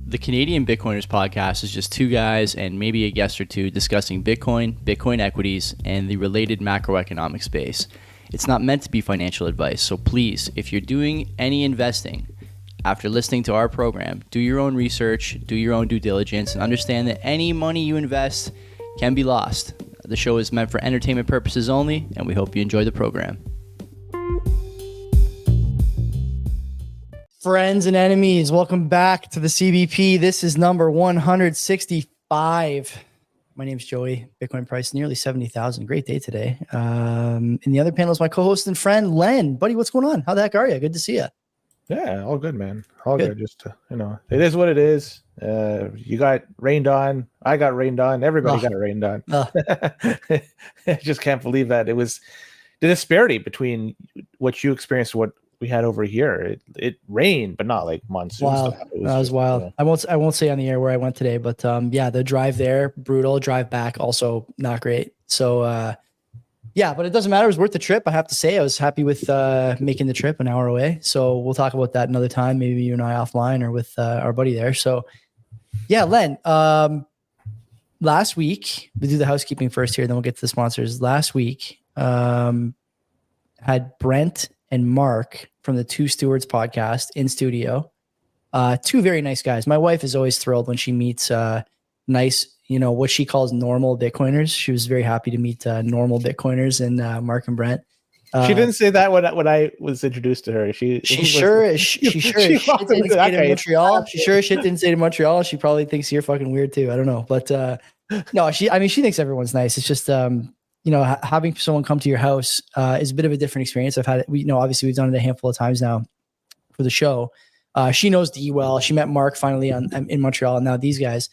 The Canadian Bitcoiners podcast is just two guys and maybe a guest or two discussing Bitcoin, Bitcoin equities, and the related macroeconomic space. It's not meant to be financial advice, so please, if you're doing any investing after listening to our program, do your own research, do your own due diligence, and understand that any money you invest can be lost. The show is meant for entertainment purposes only, and we hope you enjoy the program. Friends and enemies, welcome back to the CBP. This is number 165. My name's Joey. Bitcoin price nearly 70,000. Great day today. In the other panel is my co-host and friend, Len. Buddy, what's going on? How the heck are you? Good to see you. Yeah, all good, man. All good. Just, it is what it is. You got rained on. I got rained on. Everybody got rained on. I just can't believe that. It was the disparity between what you experienced and what we had over here. It rained, but not like monsoon. Wow, stuff. That was wild. I won't say on the air where I went today, but yeah, the drive there, brutal. Drive back, also not great. So yeah, but it doesn't matter. It was worth the trip. I have to say, I was happy with making the trip an hour away. So we'll talk about that another time. Maybe you and I offline or with our buddy there. So yeah, Len. Last week, we do the housekeeping first here, then we'll get to the sponsors. Last week, had Brent and Mark from the Two Stewards podcast in studio. Two very nice guys. My wife is always thrilled when she meets nice, what she calls normal Bitcoiners. She was very happy to meet normal Bitcoiners and Mark and Brent. She didn't say that when I was introduced to her. She sure as shit didn't say to Montreal. She sure as shit didn't say to Montreal. She probably thinks you're fucking weird too. I don't know. But no, she thinks everyone's nice. It's just having someone come to your house is a bit of a different experience. I've had it. Obviously we've done it a handful of times now for the show. She knows Dee well. She met Mark finally in Montreal, and now these guys.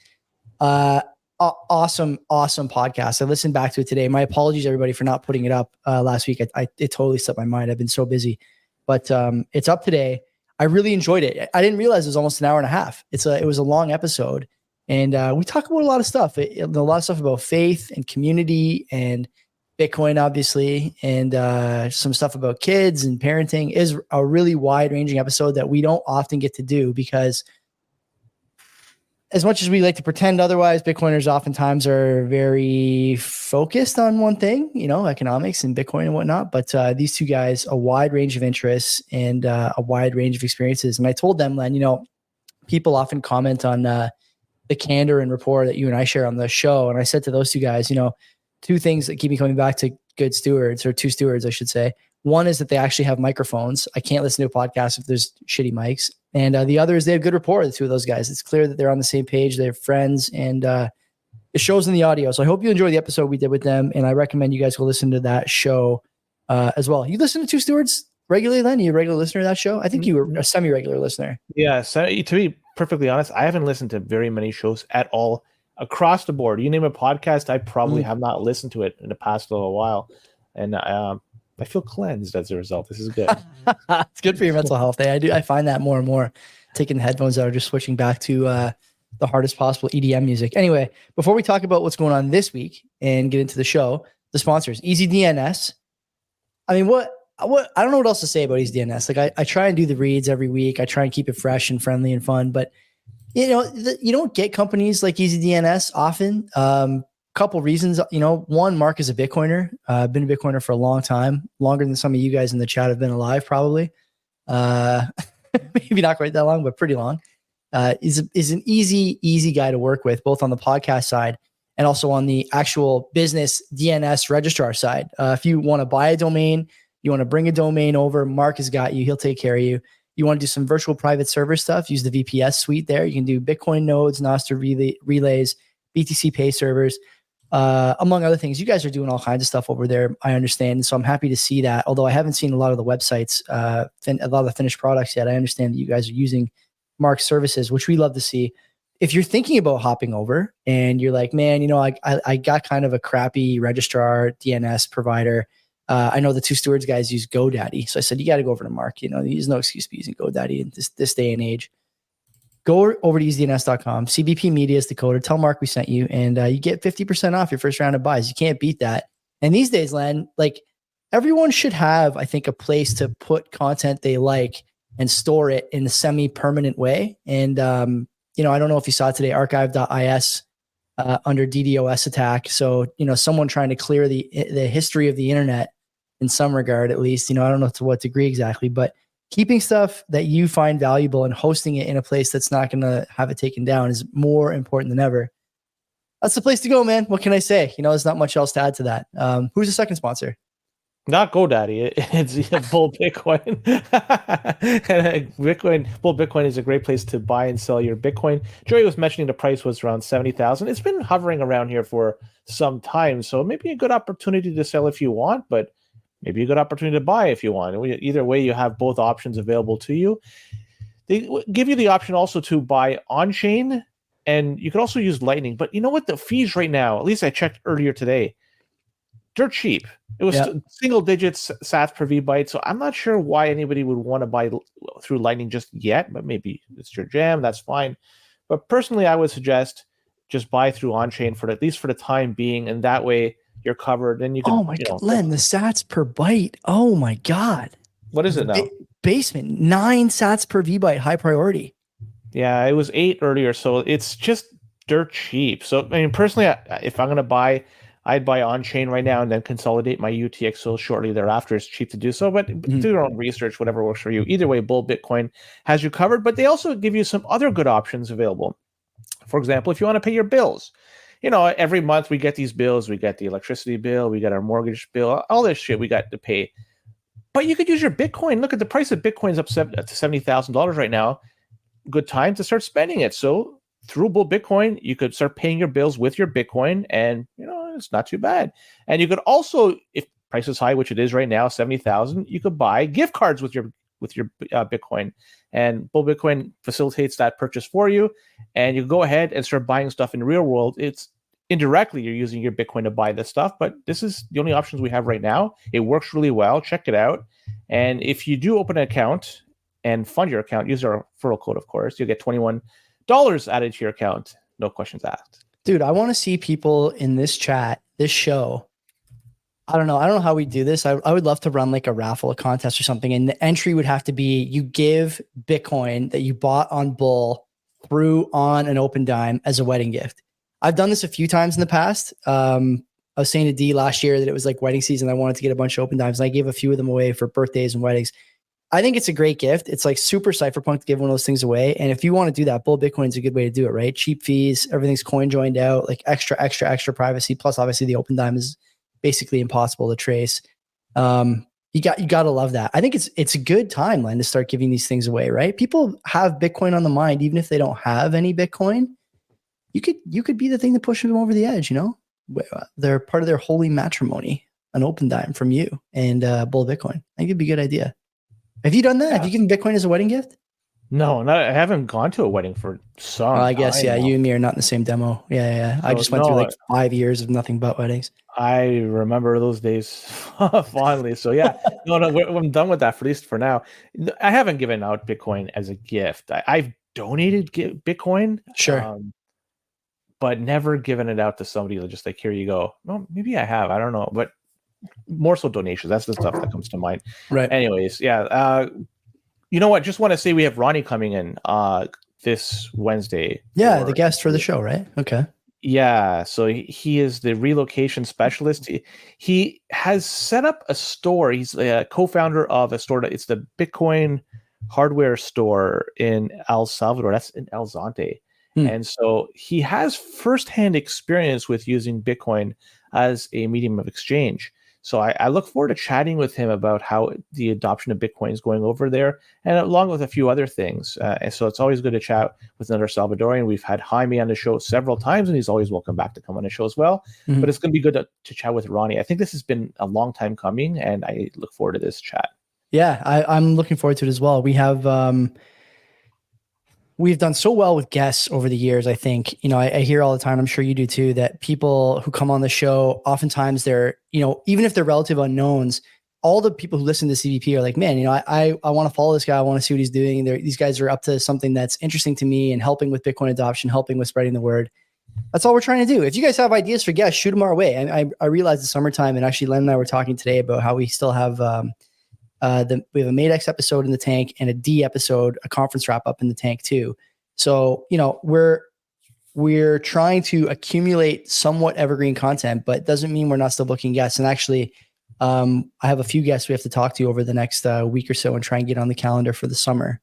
Awesome podcast. I listened back to it today. My apologies, everybody, for not putting it up last week. It totally slipped my mind. I've been so busy, but it's up today. I really enjoyed it. I didn't realize it was almost an hour and a half. It was a long episode, and we talk about a lot of stuff. A lot of stuff about faith and community and Bitcoin, obviously, and some stuff about kids and parenting. Is a really wide-ranging episode that we don't often get to do because as much as we like to pretend otherwise, Bitcoiners oftentimes are very focused on one thing, economics and Bitcoin and whatnot. But these two guys, a wide range of interests and a wide range of experiences. And I told them, Len, people often comment on the candor and rapport that you and I share on the show. And I said to those two guys, two things that keep me coming back to good stewards, or two stewards, I should say. One is that they actually have microphones. I can't listen to a podcast if there's shitty mics. And the other is they have good rapport, the two of those guys. It's clear that they're on the same page. They're friends, and it shows in the audio. So I hope you enjoy the episode we did with them, and I recommend you guys go listen to that show as well. You listen to Two Stewards regularly, Len? Are you a regular listener to that show? I think you were a semi-regular listener. Yeah, so to be perfectly honest, I haven't listened to very many shows at all across the board. You name a podcast, I probably have not listened to it in the past little while. And I feel cleansed as a result. This is good. It's good for your mental health. I find that more and more, taking the headphones out or just switching back to the hardest possible EDM music. Anyway, before we talk about what's going on this week and get into the show, the sponsors, EasyDNS. I mean, what I don't know what else to say about EasyDNS. Like I try and do the reads every week. I try and keep it fresh and friendly and fun, but you don't get companies like EasyDNS often. Couple reasons, one, Mark is a Bitcoiner, been a Bitcoiner for a long time, longer than some of you guys in the chat have been alive, probably. Maybe not quite that long, but pretty long. Is an easy guy to work with, both on the podcast side and also on the actual business DNS registrar side. If you want to buy a domain, you want to bring a domain over, Mark has got you. He'll take care of you. You want to do some virtual private server stuff, use the VPS suite there. You can do Bitcoin nodes, Nostr relays, BTC Pay servers. Among other things. You guys are doing all kinds of stuff over there, I understand. So I'm happy to see that. Although I haven't seen a lot of the websites, a lot of the finished products yet. I understand that you guys are using Mark's services, which we love to see. If you're thinking about hopping over and you're like, man, I got kind of a crappy registrar DNS provider. I know the Two Stewards guys use GoDaddy. So I said, you got to go over to Mark. There's no excuse for using GoDaddy in this day and age. Go over to easydns.com. CBP Media is the code. Tell Mark we sent you, and you get 50% off your first round of buys. You can't beat that. And these days, Len, everyone should have, I think, a place to put content they like and store it in a semi-permanent way. And I don't know if you saw today, archive.is under DDoS attack. So, someone trying to clear the history of the internet in some regard, at least, I don't know to what degree exactly, but keeping stuff that you find valuable and hosting it in a place that's not going to have it taken down is more important than ever. That's the place to go, man. What can I say? There's not much else to add to that. Who's the second sponsor? Not GoDaddy. It's Bull Bitcoin. Bull Bitcoin is a great place to buy and sell your Bitcoin. Joey was mentioning the price was around 70,000. It's been hovering around here for some time, so maybe a good opportunity to sell if you want, but maybe a good opportunity to buy if you want. Either way, you have both options available to you. They give you the option also to buy on-chain, and you can also use Lightning. But you know what? The fees right now, at least I checked earlier today, they're cheap. It was single digits sats per VByte, so I'm not sure why anybody would want to buy through Lightning just yet, but maybe it's your jam, that's fine. But personally, I would suggest just buy through on-chain for at least for the time being, and that way you're covered. And you can. Oh my God, Len, the sats per byte. Oh my God. What is it now? Basement, 9 sats per VByte, high priority. Yeah, it was 8 earlier, so it's just dirt cheap. So I mean, personally, if I'm going to buy, I'd buy on-chain right now and then consolidate my UTXO shortly thereafter. It's cheap to do so, but do your own research, whatever works for you. Either way, Bull Bitcoin has you covered, but they also give you some other good options available. For example, if you want to pay your bills, every month we get these bills. We get the electricity bill, we get our mortgage bill, all this shit we got to pay. But you could use your Bitcoin. Look at the price of Bitcoin's up to $70,000 right now. Good time to start spending it. So through Bull Bitcoin, you could start paying your bills with your Bitcoin, and it's not too bad. And you could also, if price is high, which it is right now, 70,000, you could buy gift cards with your Bitcoin, and Bull Bitcoin facilitates that purchase for you. And you go ahead and start buying stuff in the real world. It's indirectly you're using your Bitcoin to buy this stuff, but this is the only options we have right now. It works really well. Check it out. And if you do open an account and fund your account, use our referral code, of course, you'll get $21 added to your account. No questions asked. Dude, I want to see people in this chat, this show. I don't know how we do this. I would love to run like a raffle, a contest or something. And the entry would have to be, you give Bitcoin that you bought on Bull through on an open dime as a wedding gift. I've done this a few times in the past. I was saying to D last year that it was like wedding season. I wanted to get a bunch of open dimes, and I gave a few of them away for birthdays and weddings. I think it's a great gift. It's like super cypherpunk to give one of those things away. And if you want to do that, Bull Bitcoin is a good way to do it, right? Cheap fees, everything's coin joined out, like extra privacy. Plus, obviously, the open dime is basically impossible to trace. You got to love that. I think it's a good timeline to start giving these things away, right? People have Bitcoin on the mind, even if they don't have any Bitcoin. You could be the thing to push them over the edge. They're part of their holy matrimony, an open dime from you and Bull Bitcoin. I think it'd be a good idea. Have you done that? Yeah. Have you given Bitcoin as a wedding gift? No, I haven't gone to a wedding for some I guess, yeah, you and me are not in the same demo. Yeah. I just went through like 5 years of nothing but weddings. I remember those days fondly. So yeah, I'm done with that, for at least for now. I haven't given out Bitcoin as a gift. I've donated Bitcoin. Sure. But never given it out to somebody just like, here you go. Well, maybe I have. I don't know. But more so donations. That's the stuff that comes to mind. Right. Anyways, yeah. You know what? Just want to say we have Ronnie coming in this Wednesday. Yeah, the guest for the show, right? Okay. Yeah. So he is the relocation specialist. He has set up a store. He's a co-founder of a store. It's the Bitcoin hardware store in El Salvador. That's in El Zonte. And so he has firsthand experience with using Bitcoin as a medium of exchange. So I look forward to chatting with him about how the adoption of Bitcoin is going over there, and along with a few other things. And so it's always good to chat with another Salvadorian. We've had Jaime on the show several times, and he's always welcome back to come on the show as well. Mm-hmm. But it's going to be good to chat with Ronnie. I think this has been a long time coming, and I look forward to this chat. Yeah, I'm looking forward to it as well. We have... We've done so well with guests over the years. I think, I hear all the time, I'm sure you do too, that people who come on the show, oftentimes they're, even if they're relative unknowns, all the people who listen to CBP are like, man, I want to follow this guy. I want to see what he's doing. These guys are up to something that's interesting to me and helping with Bitcoin adoption, helping with spreading the word. That's all we're trying to do. If you guys have ideas for guests, shoot them our way. I realize the summertime, and actually Len and I were talking today about how we still have, we have a MadeX episode in the tank and a D episode, a conference wrap up in the tank too. So, we're trying to accumulate somewhat evergreen content, but it doesn't mean we're not still booking guests. And actually, I have a few guests we have to talk to over the next week or so and try and get on the calendar for the summer.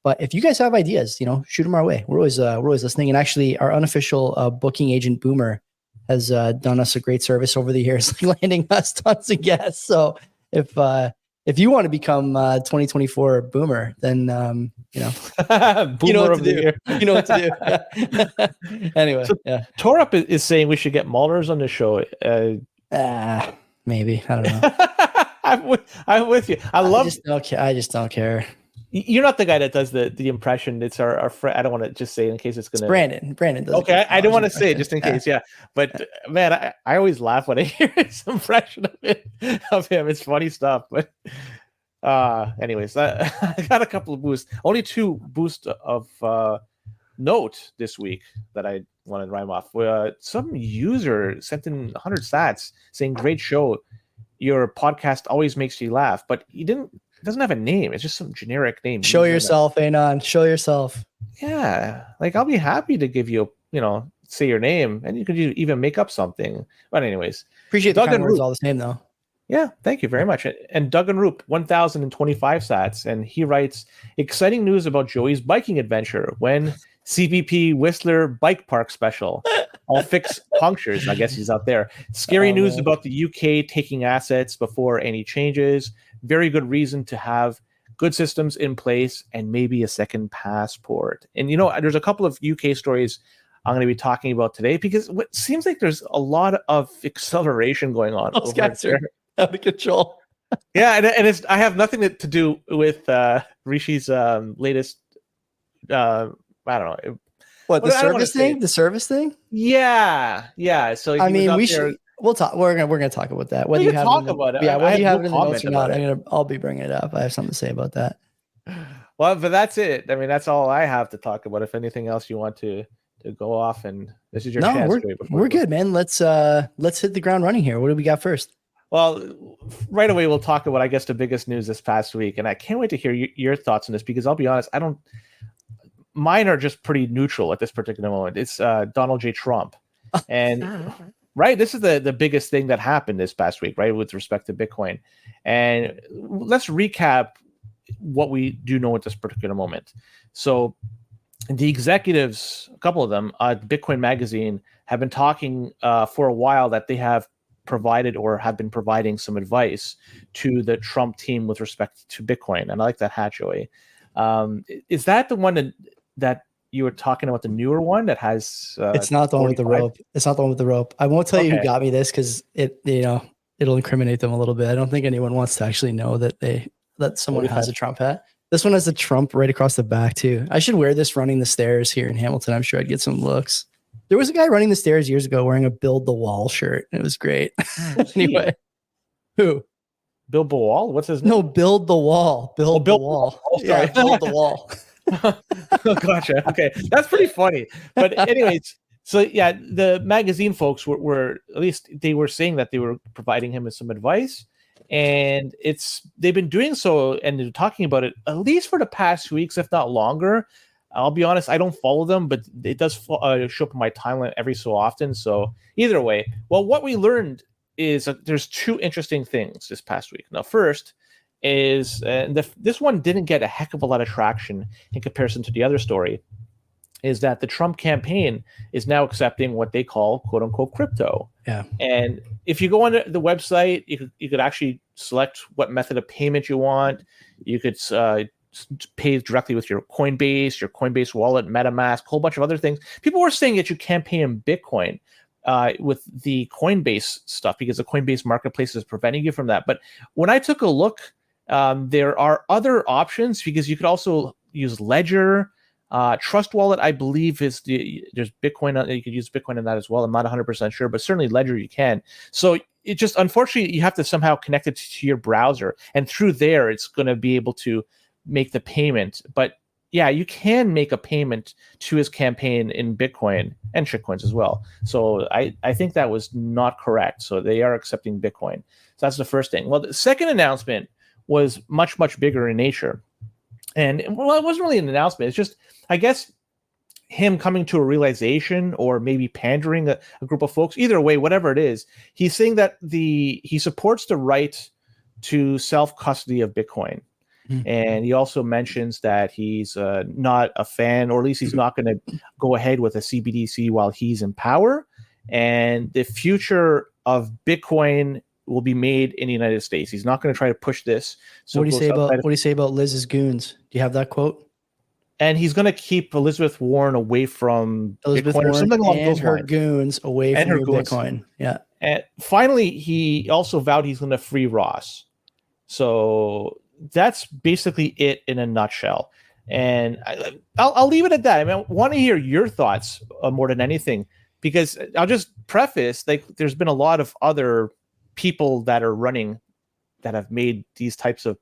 But if you guys have ideas, shoot them our way. We're always listening. And actually, our unofficial booking agent Boomer has done us a great service over the years, landing us tons of guests. So if you want to become 2024 Boomer, then Boomer you know what to do. You know what to do. Anyway, so Torup is saying we should get Mullers on the show. Maybe, I don't know. I'm with you. I just don't care. You're not the guy that does the impression. It's our friend. I don't want to just say it in case it's going to. Brandon does. Okay, I don't want to say it just in case. Yeah, but man, I always laugh when I hear his impression of him. It's funny stuff. But anyways, I got a couple of boosts. Only 2 boosts of note this week that I want to rhyme off. Some user sent in 100 sats saying, "Great show. Your podcast always makes you laugh," but it doesn't have a name. It's just some generic name. Show yourself, Anon. Show yourself. Yeah. Like, I'll be happy to give you, say your name, and you could even make up something. But anyways. Appreciate the kind words all the same, though. Yeah, thank you very much. And Doug and Roop, 1,025 sats. And he writes, exciting news about Joey's biking adventure. When CBP Whistler Bike Park special. I'll fix punctures. I guess he's out there. Scary news about the UK taking assets before any changes. Very good reason to have good systems in place and maybe a second passport. And there's a couple of UK stories I'm going to be talking about today because it seems like there's a lot of acceleration going on. Those guys are out of control. Yeah, and I have nothing to do with Rishi's latest. I don't know. What, the service thing? The service thing? Yeah. So I mean, we'll talk. We're gonna talk about that. Whether you have talk about it. Yeah, whether you have it in the notes or not, I'll be bringing it up. I have something to say about that. Well, but that's it. I mean, that's all I have to talk about. If anything else you want to go off, and this is your chance. We're good, man. Let's hit the ground running here. What do we got first? Well, right away we'll talk about, I guess, the biggest news this past week, and I can't wait to hear your thoughts on this because I'll be honest, mine are just pretty neutral at this particular moment. It's Donald J. Trump, and right, this is the biggest thing that happened this past week, right, with respect to Bitcoin. And let's recap what we do know at this particular moment. So the executives, a couple of them, Bitcoin Magazine, have been talking for a while that they have provided or have been providing some advice to the Trump team with respect to Bitcoin. And I like that hat, Joey. Is that the one that you were talking about, the newer one that has? It's not the one with the rope. It's not the one with the rope. I won't tell you who got me this because it'll incriminate them a little bit. I don't think anyone wants to actually know that someone has a Trump hat. This one has a Trump right across the back too. I should wear this running the stairs here in Hamilton. I'm sure I'd get some looks. There was a guy running the stairs years ago wearing a Build the Wall shirt. It was great. Anyway, who? Bill Bowall? What's his name? No, Build the Wall. Build the Wall. Oh, sorry. Yeah, Build the Wall. Oh, gotcha. Okay, that's pretty funny. But anyways, so yeah, the magazine folks were at least they were saying that they were providing him with some advice, and they've been doing so and they're talking about it at least for the past 2 weeks, if not longer. I'll be honest, I don't follow them, but it does show up in my timeline every so often. So either way, well, what we learned is that there's 2 interesting things this past week. Now, first is this one didn't get a heck of a lot of traction in comparison to the other story, is that the Trump campaign is now accepting what they call "quote unquote" crypto. Yeah. And if you go on the website, you could actually select what method of payment you want. You could pay directly with your Coinbase wallet, MetaMask, a whole bunch of other things. People were saying that you can't pay in Bitcoin with the Coinbase stuff because the Coinbase marketplace is preventing you from that. But when I took a look, there are other options because you could also use Ledger. Trust Wallet, I believe, there's Bitcoin. You could use Bitcoin in that as well. I'm not 100% sure, but certainly Ledger you can. So it just, unfortunately, you have to somehow connect it to your browser, and through there, it's going to be able to make the payment. But yeah, you can make a payment to his campaign in Bitcoin and shitcoins as well. So I think that was not correct. So they are accepting Bitcoin. So that's the first thing. Well, the second announcement was much, much bigger in nature. And well, it wasn't really an announcement. It's just, I guess, him coming to a realization or maybe pandering a group of folks. Either way, whatever it is, he's saying that he supports the right to self-custody of Bitcoin. And he also mentions that he's not a fan, or at least he's not going to go ahead with a CBDC while he's in power. And the future of Bitcoin will be made in the United States. He's not going to try to push this. So what do you say about Liz's goons? Do you have that quote? And he's going to keep Elizabeth Warren away from Elizabeth Bitcoin Warren or something along and those her lines. goons away from your Bitcoin. Yeah. And finally, he also vowed he's going to free Ross. So that's basically it in a nutshell. And I'll leave it at that. I mean, I want to hear your thoughts more than anything, because I'll just preface, like, there's been a lot of other people that are running that have made these types of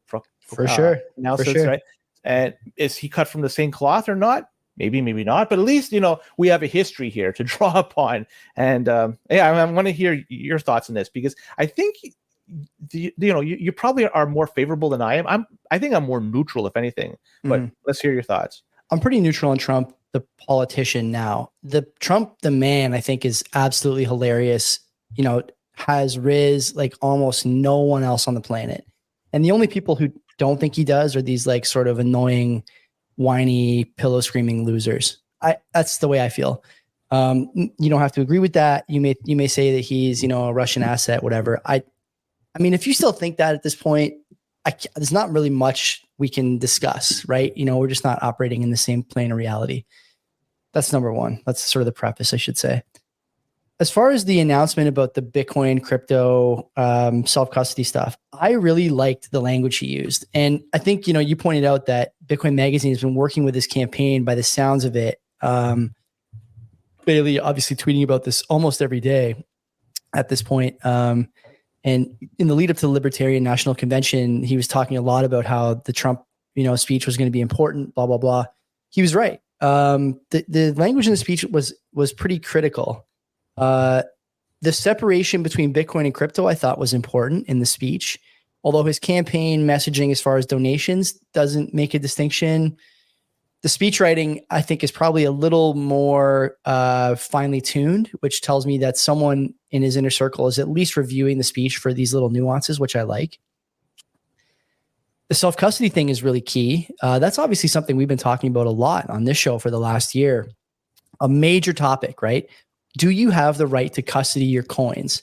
announcements, right? And is he cut from the same cloth or not? Maybe, maybe not. But at least, we have a history here to draw upon. And I want to hear your thoughts on this, because I think you probably are more favorable than I am. I think I'm more neutral, if anything. But let's hear your thoughts. I'm pretty neutral on Trump, the politician now. The Trump, the man, I think is absolutely hilarious. Has riz like almost no one else on the planet. And the only people who don't think he does are these like sort of annoying, whiny, pillow screaming losers. That's the way I feel. You don't have to agree with that. You may say that he's, a Russian asset, whatever. I mean, if you still think that at this point, there's not really much we can discuss, right? We're just not operating in the same plane of reality. That's number one. That's sort of the preface, I should say. As far as the announcement about the Bitcoin crypto self-custody stuff, I really liked the language he used. And I think, you pointed out that Bitcoin Magazine has been working with this campaign by the sounds of it. Bailey obviously tweeting about this almost every day at this point. And in the lead up to the Libertarian National Convention, he was talking a lot about how the Trump, speech was going to be important, blah, blah, blah. He was right. The language in the speech was pretty critical. The separation between Bitcoin and crypto, I thought, was important in the speech, although his campaign messaging as far as donations doesn't make a distinction. The speech writing, I think, is probably a little more finely tuned, which tells me that someone in his inner circle is at least reviewing the speech for these little nuances, which I like. The self-custody thing is really key. That's obviously something we've been talking about a lot on this show for the last year. A major topic, right? Do you have the right to custody your coins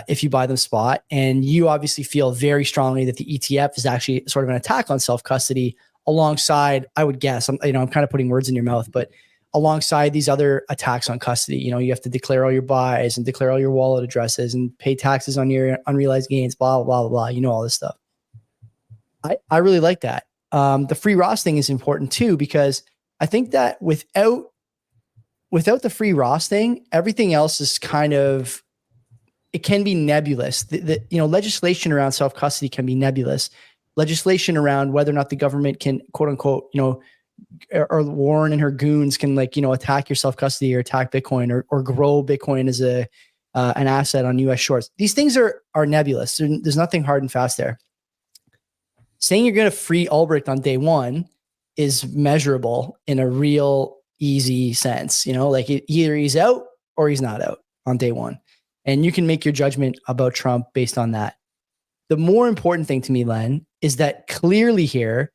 if you buy them spot? And you obviously feel very strongly that the ETF is actually sort of an attack on self-custody alongside, I would guess, I'm kind of putting words in your mouth, but alongside these other attacks on custody. You have to declare all your buys and declare all your wallet addresses and pay taxes on your unrealized gains, blah, blah, blah, blah. All this stuff. I really like that. The free Ross thing is important too, because I think that without the free Ross thing, everything else is kind of, it can be nebulous. The legislation around self-custody can be nebulous. Legislation around whether or not the government can, quote unquote, or Warren and her goons can attack your self-custody or attack Bitcoin or grow Bitcoin as an asset on US shores. These things are nebulous. There's nothing hard and fast there. Saying you're going to free Albrecht on day one is measurable in a real easy sense. Like either he's out or he's not out on day one. And you can make your judgment about Trump based on that. The more important thing to me, Len, is that clearly here,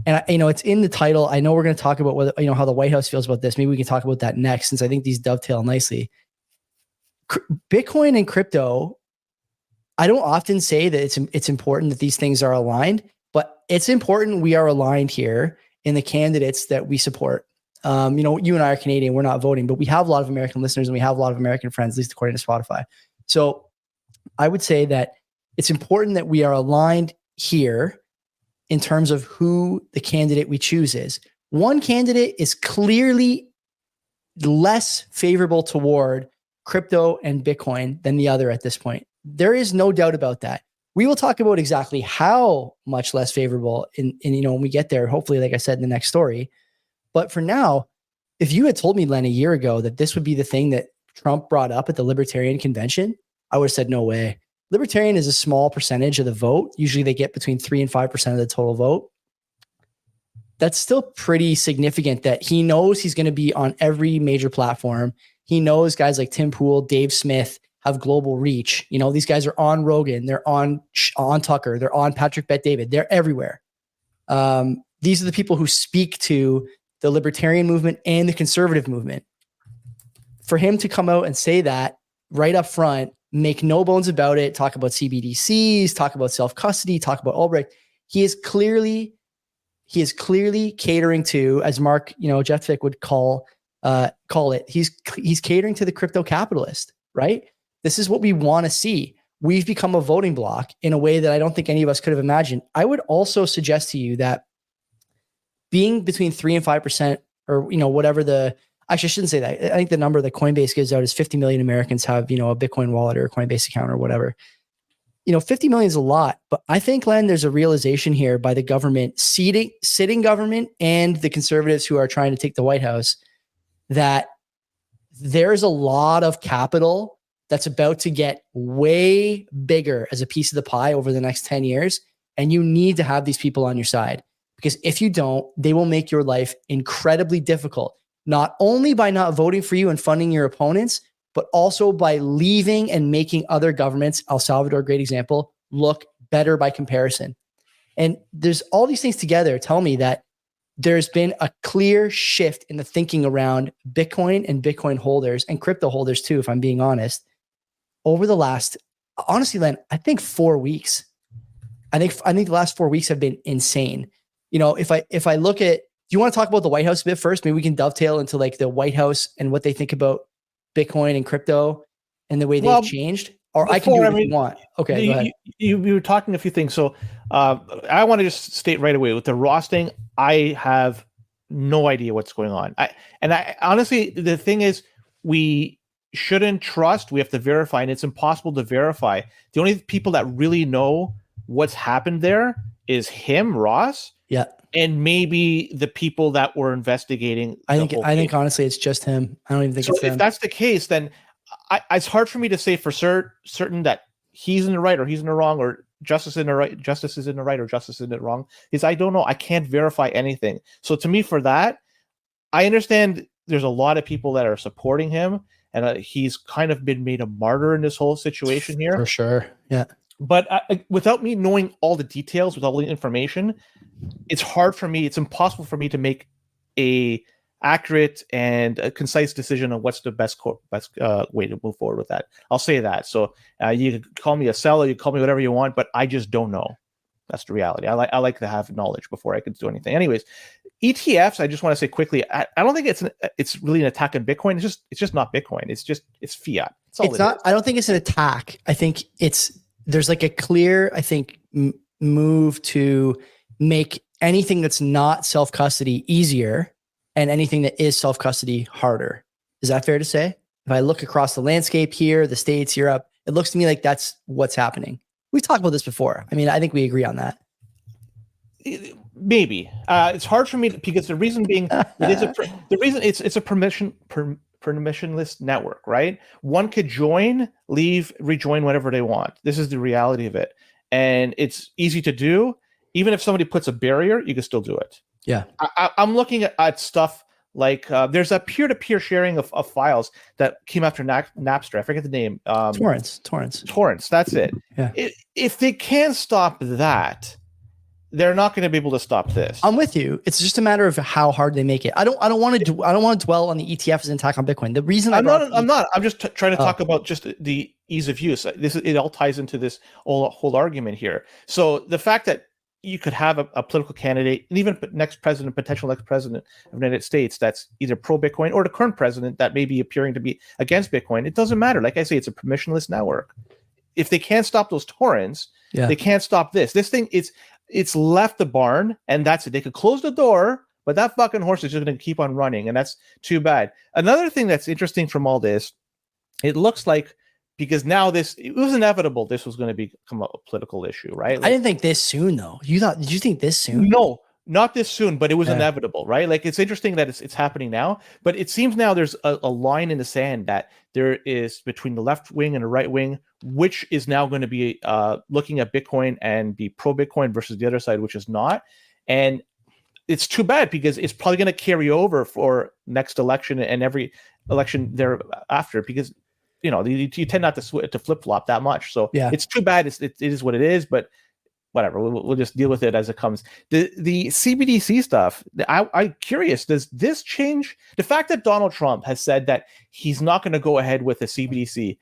and it's in the title. I know we're going to talk about whether, how the White House feels about this. Maybe we can talk about that next, since I think these dovetail nicely. Bitcoin and crypto, I don't often say that it's important that these things are aligned, but it's important we are aligned here in the candidates that we support. You and I are Canadian, we're not voting, but we have a lot of American listeners and we have a lot of American friends, at least according to Spotify. So I would say that it's important that we are aligned here in terms of who the candidate we choose is. One candidate is clearly less favorable toward crypto and Bitcoin than the other at this point. There is no doubt about that. We will talk about exactly how much less favorable in when we get there, hopefully, like I said, in the next story. But for now, if you had told me, Len, a year ago that this would be the thing that Trump brought up at the Libertarian Convention, I would have said, no way. Libertarian is a small percentage of the vote. Usually they get between 3 and 5% of the total vote. that's still pretty significant that he knows he's going to be on every major platform. He knows guys like Tim Pool, Dave Smith have global reach. You know, these guys are on Rogan, they're on Tucker, they're on Patrick Bet-David, they're everywhere. These are the people who speak to the libertarian movement and the conservative movement. For him to come out and say that right up front, make no bones about it, talk about CBDCs, talk about self-custody, talk about Albrecht, he is clearly catering to, as Mark, Jeff Fick would call it, he's catering to the crypto capitalist, right? This is what we want to see. We've become a voting bloc in a way that I don't think any of us could have imagined. I would also suggest to you that being between 3 and 5%, or whatever I shouldn't say that. I think the number that Coinbase gives out is 50 million Americans have, a Bitcoin wallet or a Coinbase account or whatever. 50 million is a lot, but I think, Len, there's a realization here by the government, sitting government and the conservatives who are trying to take the White House, that there's a lot of capital that's about to get way bigger as a piece of the pie over the next 10 years. And you need to have these people on your side, because if you don't, they will make your life incredibly difficult, not only by not voting for you and funding your opponents, but also by leaving and making other governments, El Salvador, great example, look better by comparison. And there's all these things together tell me that there's been a clear shift in the thinking around Bitcoin and Bitcoin holders and crypto holders too, if I'm being honest, over the last, honestly, Len, I think 4 weeks. I think the last 4 weeks have been insane. If I look at, do you want to talk about the White House a bit first? Maybe we can dovetail into like the White House and what they think about Bitcoin and crypto and the way they've changed. Or I can do what you want. Okay, go ahead. You were talking a few things. So I want to just state right away with the Ross thing, I have no idea what's going on. I honestly, the thing is, we shouldn't trust. We have to verify, and it's impossible to verify. The only people that really know what's happened there is him, Ross. Yeah. And maybe the people that were investigating. I think honestly, it's just him. I don't even think it's him. If that's the case, then it's hard for me to say for certain that he's in the right or he's in the wrong, or justice is in the right or justice is in the wrong. Because I don't know. I can't verify anything. So to me, for that, I understand there's a lot of people that are supporting him, and he's kind of been made a martyr in this whole situation here. For sure. Yeah. But without me knowing all the details, with all the information, it's hard for me. It's impossible for me to make a accurate and a concise decision on what's the best way to move forward with that. I'll say that. So you can call me a seller, you call me whatever you want, but I just don't know. That's the reality. I like to have knowledge before I can do anything. Anyways, ETFs. I just want to say quickly. I don't think it's really an attack on Bitcoin. It's just not Bitcoin. It's fiat. It's not. I don't think it's an attack. I think there's like a clear, I think, move to make anything that's not self-custody easier and anything that is self-custody harder. Is that fair to say? If I look across the landscape here, the States, Europe, it looks to me like that's what's happening. We've talked about this before. I mean, I think we agree on that. Maybe. It's hard for me because the reason being, it's a permissionless network, right? One could join, leave, rejoin whenever they want. This is the reality of it. And it's easy to do. Even if somebody puts a barrier, you can still do it. Yeah. I'm looking at stuff like there's a peer-to-peer sharing of files that came after Napster. I forget the name. Torrents. That's it. Yeah. If they can stop that, they're not going to be able to stop this. I'm with you. It's just a matter of how hard they make it. I don't want to dwell on the ETF as an attack on Bitcoin. The reason I'm not. I'm just trying to talk about just the ease of use. It all ties into this whole argument here. So the fact that you could have a political candidate, and even potential next president of the United States that's either pro-Bitcoin, or the current president that may be appearing to be against Bitcoin. It doesn't matter. Like I say, it's a permissionless network. If they can't stop those torrents, they can't stop this. This thing, it's left the barn, and that's it. They could close the door, but that fucking horse is just going to keep on running, and that's too bad. Another thing that's interesting from all this, it looks like, because now it was inevitable this was going to become a political issue, right? I didn't think this soon, though. Did you think this soon? No, not this soon, but it was inevitable, right? Like, it's interesting that it's happening now, but it seems now there's a line in the sand that there is between the left wing and the right wing, which is now going to be looking at Bitcoin and be pro-Bitcoin versus the other side, which is not. And it's too bad because it's probably going to carry over for next election and every election thereafter, because you tend not to flip flop that much. So it's too bad. It is what it is, but whatever. We'll just deal with it as it comes. The CBDC stuff. I'm curious. Does this change the fact that Donald Trump has said that he's not going to go ahead with a CBDC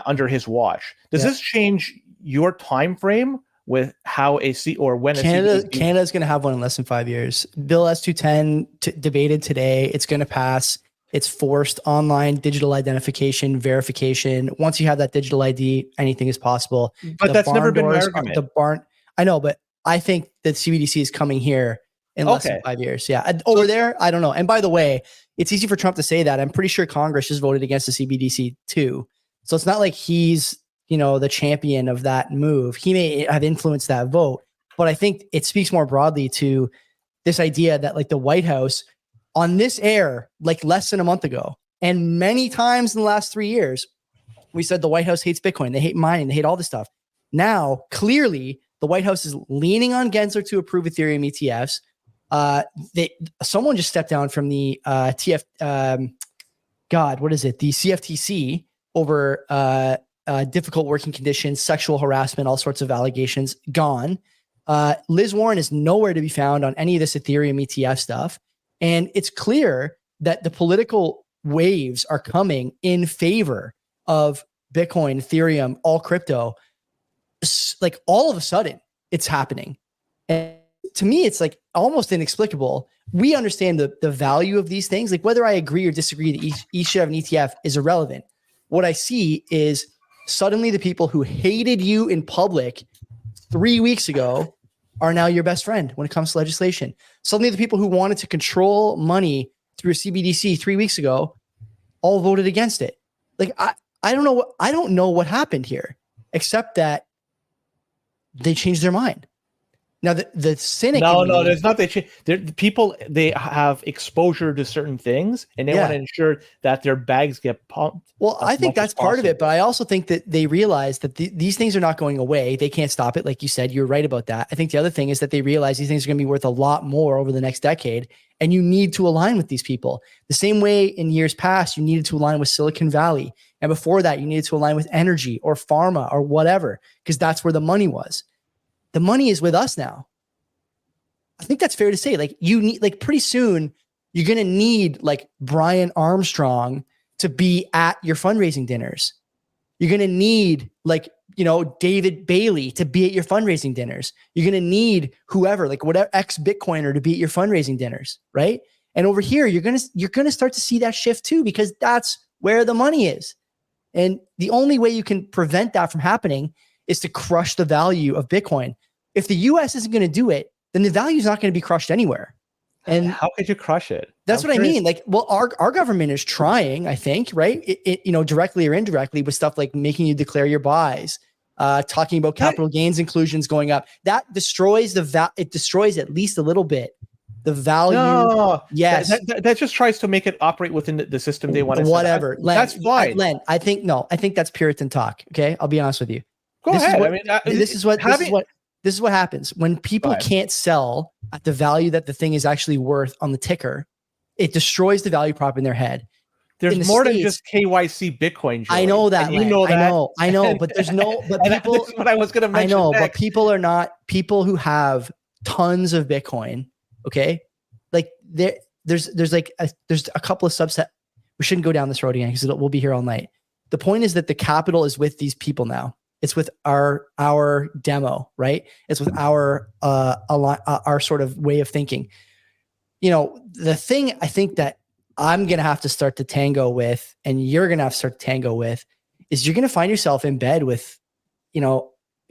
under his watch? Does this change your time frame with how when Canada's going to have one in less than 5 years? Bill S210 debated today. It's going to pass. It's forced online digital identification verification. Once you have that digital ID, anything is possible. But that's never been my argument. I know, but I think that CBDC is coming here in less than 5 years. Yeah. Over there, I don't know. And by the way, it's easy for Trump to say that. I'm pretty sure Congress just voted against the CBDC too. So it's not like he's, the champion of that move. He may have influenced that vote, but I think it speaks more broadly to this idea that like the White House on this air, like less than a month ago, and many times in the last 3 years, we said the White House hates Bitcoin. They hate mining. They hate all this stuff. Now, clearly, the White House is leaning on Gensler to approve Ethereum ETFs. Someone just stepped down from the the CFTC over difficult working conditions, sexual harassment, all sorts of allegations. Gone. Liz Warren is nowhere to be found on any of this Ethereum ETF stuff. And it's clear that the political waves are coming in favor of Bitcoin, Ethereum, all crypto. Like all of a sudden it's happening. And to me, it's like almost inexplicable. We understand the value of these things. Like whether I agree or disagree that each should have an ETF is irrelevant. What I see is suddenly the people who hated you in public 3 weeks ago are now your best friend when it comes to legislation. Suddenly the people who wanted to control money through a CBDC 3 weeks ago all voted against it. Like I don't know what happened here, except that they changed their mind. Now the cynic. No, there's not. They have exposure to certain things, and they want to ensure that their bags get pumped. Well, I think that's part of it, but I also think that they realize that these things are not going away. They can't stop it, like you said. You're right about that. I think the other thing is that they realize these things are going to be worth a lot more over the next decade, and you need to align with these people. The same way in years past, you needed to align with Silicon Valley, and before that, you needed to align with energy or pharma or whatever, because that's where the money was. The money is with us now. I think that's fair to say. Like you need, like pretty soon, you're going to need like Brian Armstrong to be at your fundraising dinners. You're going to need like, David Bailey to be at your fundraising dinners. You're going to need whoever, like whatever ex-Bitcoiner to be at your fundraising dinners. Right. And over here, you're going to start to see that shift too, because that's where the money is. And the only way you can prevent that from happening is to crush the value of Bitcoin. If the US isn't going to do it, then the value is not going to be crushed anywhere. And how could you crush it? That's what I mean. Like, well, our government is trying, I think, right? Directly or indirectly with stuff like making you declare your buys, talking about capital gains inclusions going up. That destroys it destroys at least a little bit the value. No, yes. That just tries to make it operate within the system they want to. Whatever. Len, that's fine. Len, I think that's Puritan talk. Okay. I'll be honest with you. Go ahead. This is what happens when people can't sell at the value that the thing is actually worth on the ticker. It destroys the value prop in their head. There's more than just KYC Bitcoin. Joey. I know that. You know that. I know. But there's no. But people. This is what I was going to mention. I know, next. but people are not people who have tons of Bitcoin. Okay, like there's a couple of subset. We shouldn't go down this road again because we'll be here all night. The point is that the capital is with these people now. It's with our demo, right? It's with our sort of way of thinking. The thing I think that I'm going to have to start to tango with, and you're going to have to start to tango with, is you're going to find yourself in bed with,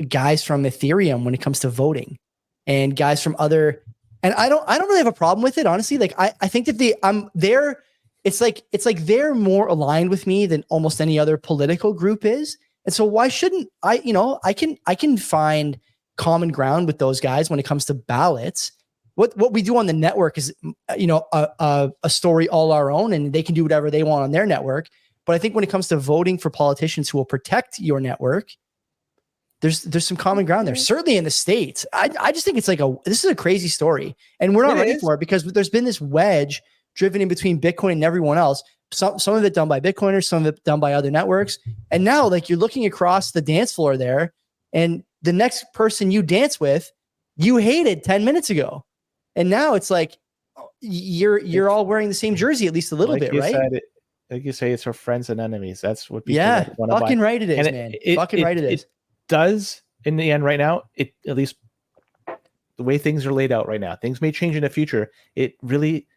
guys from Ethereum when it comes to voting, and guys from other. And I don't really have a problem with it, honestly. Like I think that it's like they're more aligned with me than almost any other political group is. And so why shouldn't I, I can find common ground with those guys when it comes to ballots. What we do on the network is, a story all our own, and they can do whatever they want on their network. But I think when it comes to voting for politicians who will protect your network, there's some common ground there. Certainly in the States. I just think it's like this is a crazy story, and we're not ready for it because there's been this wedge driven in between Bitcoin and everyone else. Some of it done by Bitcoiners, some of it done by other networks. And now like you're looking across the dance floor there, and the next person you dance with, you hated 10 minutes ago. And now it's like you're all wearing the same jersey, at least a little bit, right? Like you say, it's for friends and enemies. That's what people want to buy. Fucking right it is, man. Fucking right it is. It does in the end right now, at least the way things are laid out right now, things may change in the future. This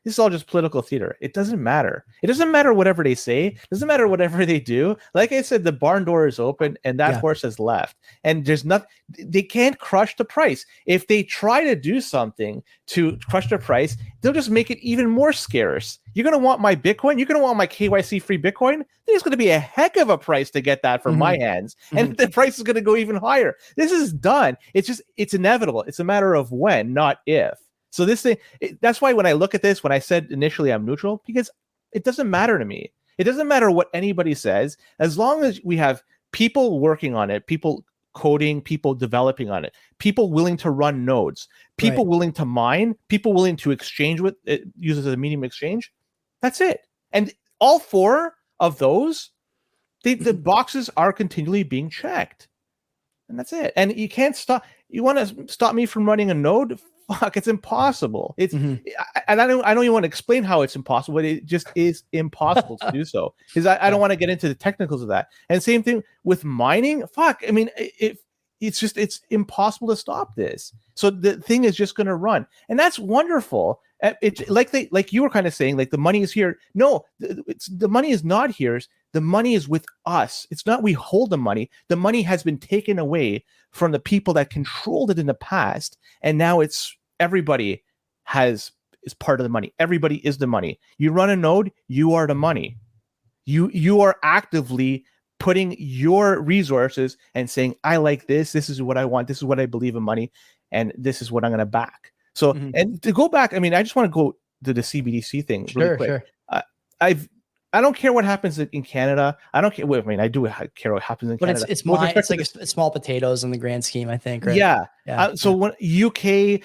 is all just political theater. It doesn't matter. It doesn't matter whatever they say. It doesn't matter whatever they do. Like I said, the barn door is open and that horse has left. And there's nothing, they can't crush the price. If they try to do something to crush the price, they'll just make it even more scarce. You're going to want my Bitcoin? You're going to want my KYC-free Bitcoin? There's going to be a heck of a price to get that from my hands. And the price is going to go even higher. This is done. It's inevitable. It's a matter of when, not if. So this thing, that's why when I look at this, when I said initially I'm neutral, because it doesn't matter to me. It doesn't matter what anybody says. As long as we have people working on it, people coding, people developing on it, people willing to run nodes, people willing to mine, people willing to exchange with it, use it as a medium of exchange. That's it. And all four of those, the boxes are continually being checked. And that's it. And you can't stop. You want to stop me from running a node? Fuck, it's impossible. It's and I don't even want to explain how it's impossible, but it just is impossible to do so. Because I don't want to get into the technicals of that. And same thing with mining. Fuck, I mean, it's impossible to stop this. So the thing is just going to run, and that's wonderful. It's like you were kind of saying, like the money is here. No, the money is not here. The money is with us. It's not we hold the money. The money has been taken away from the people that controlled it in the past, and now it's everybody is part of the money. Everybody is the money. You run a node, you are the money. You are actively putting your resources and saying, I like this. This is what I want. This is what I believe in money, and this is what I'm going to back. So, and to go back, I mean, I just want to go to the CBDC thing really quick. Sure. I don't care what happens in Canada. I don't care. I mean, I do care what happens in Canada. But it's like it's small potatoes in the grand scheme, I think. Right? Yeah. So when UK,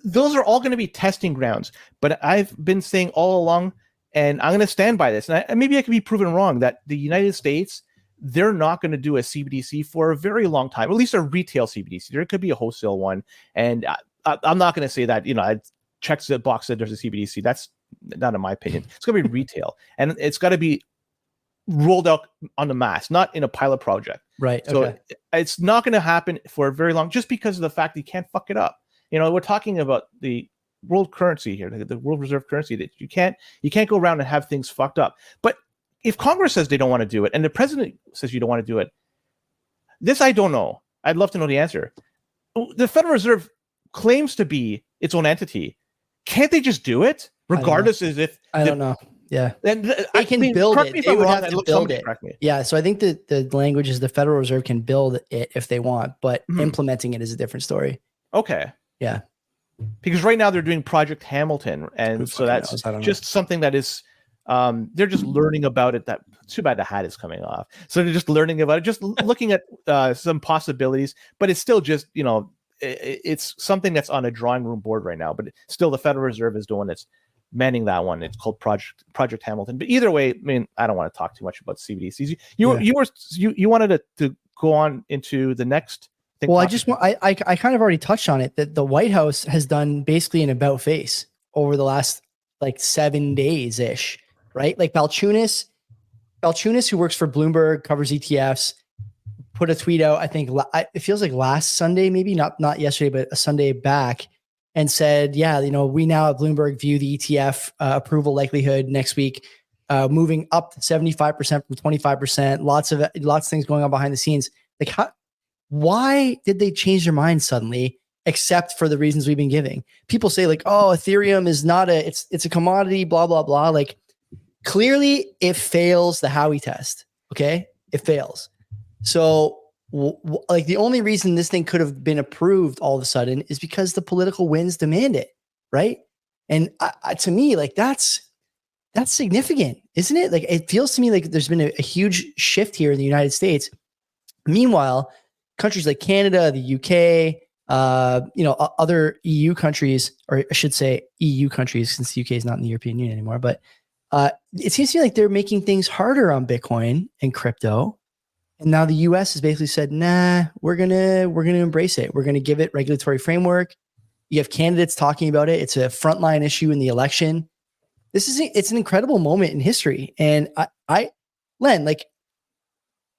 those are all going to be testing grounds. But I've been saying all along, and I'm going to stand by this. And maybe I could be proven wrong that the United States, they're not going to do a CBDC for a very long time. At least a retail CBDC. There could be a wholesale one, and I'm not going to say that. I checked the box that there's a CBDC. That's not in my opinion. It's going to be retail, and it's got to be rolled out on the mass, not in a pilot project. Right. So it's not going to happen for a very long, just because of the fact that you can't fuck it up. We're talking about the world currency here, the world reserve currency. That you can't go around and have things fucked up. But if Congress says they don't want to do it, and the president says you don't want to do it, this I don't know. I'd love to know the answer. The Federal Reserve claims to be its own entity. Can't they just do it? Regardless as if I don't know. Yeah. Then they can build it. They would have to build it. Yeah. So I think that the language is the Federal Reserve can build it if they want, but implementing it is a different story. Okay. Yeah. Because right now they're doing Project Hamilton. And so that's just something that is they're just learning about it. That too bad the hat is coming off. So they're just learning about it, just looking at some possibilities, but it's still just, it's something that's on a drawing room board right now, but still the Federal Reserve is doing its manning that one. It's called Project Hamilton. But either way, I mean, I don't want to talk too much about CBDCs. You wanted to go on into the next thing. Well, I kind of already touched on it, that the White House has done basically an about face over the last like 7 days ish, right? Like Balchunas, who works for Bloomberg, covers ETFs, put a tweet out, I think it feels like last Sunday, maybe not yesterday, but a Sunday back, and said, yeah, we now at Bloomberg view the ETF approval likelihood next week moving up 75% from 25%. Lots of things going on behind the scenes. Like, why did they change their mind suddenly, except for the reasons we've been giving? People say like, oh, Ethereum is not it's a commodity, blah, blah, blah. Like, clearly it fails the Howey test. Okay. It fails. So like the only reason this thing could have been approved all of a sudden is because the political winds demand it. Right. And to me, like that's significant, isn't it? Like, it feels to me like there's been a huge shift here in the United States. Meanwhile, countries like Canada, the UK, other EU countries, or I should say EU countries, since the UK is not in the European Union anymore. But it seems to me like they're making things harder on Bitcoin and crypto. And now the US has basically said, nah, we're gonna embrace it. We're gonna give it regulatory framework. You have candidates talking about it. It's a frontline issue in the election. It's an incredible moment in history. And Len, like,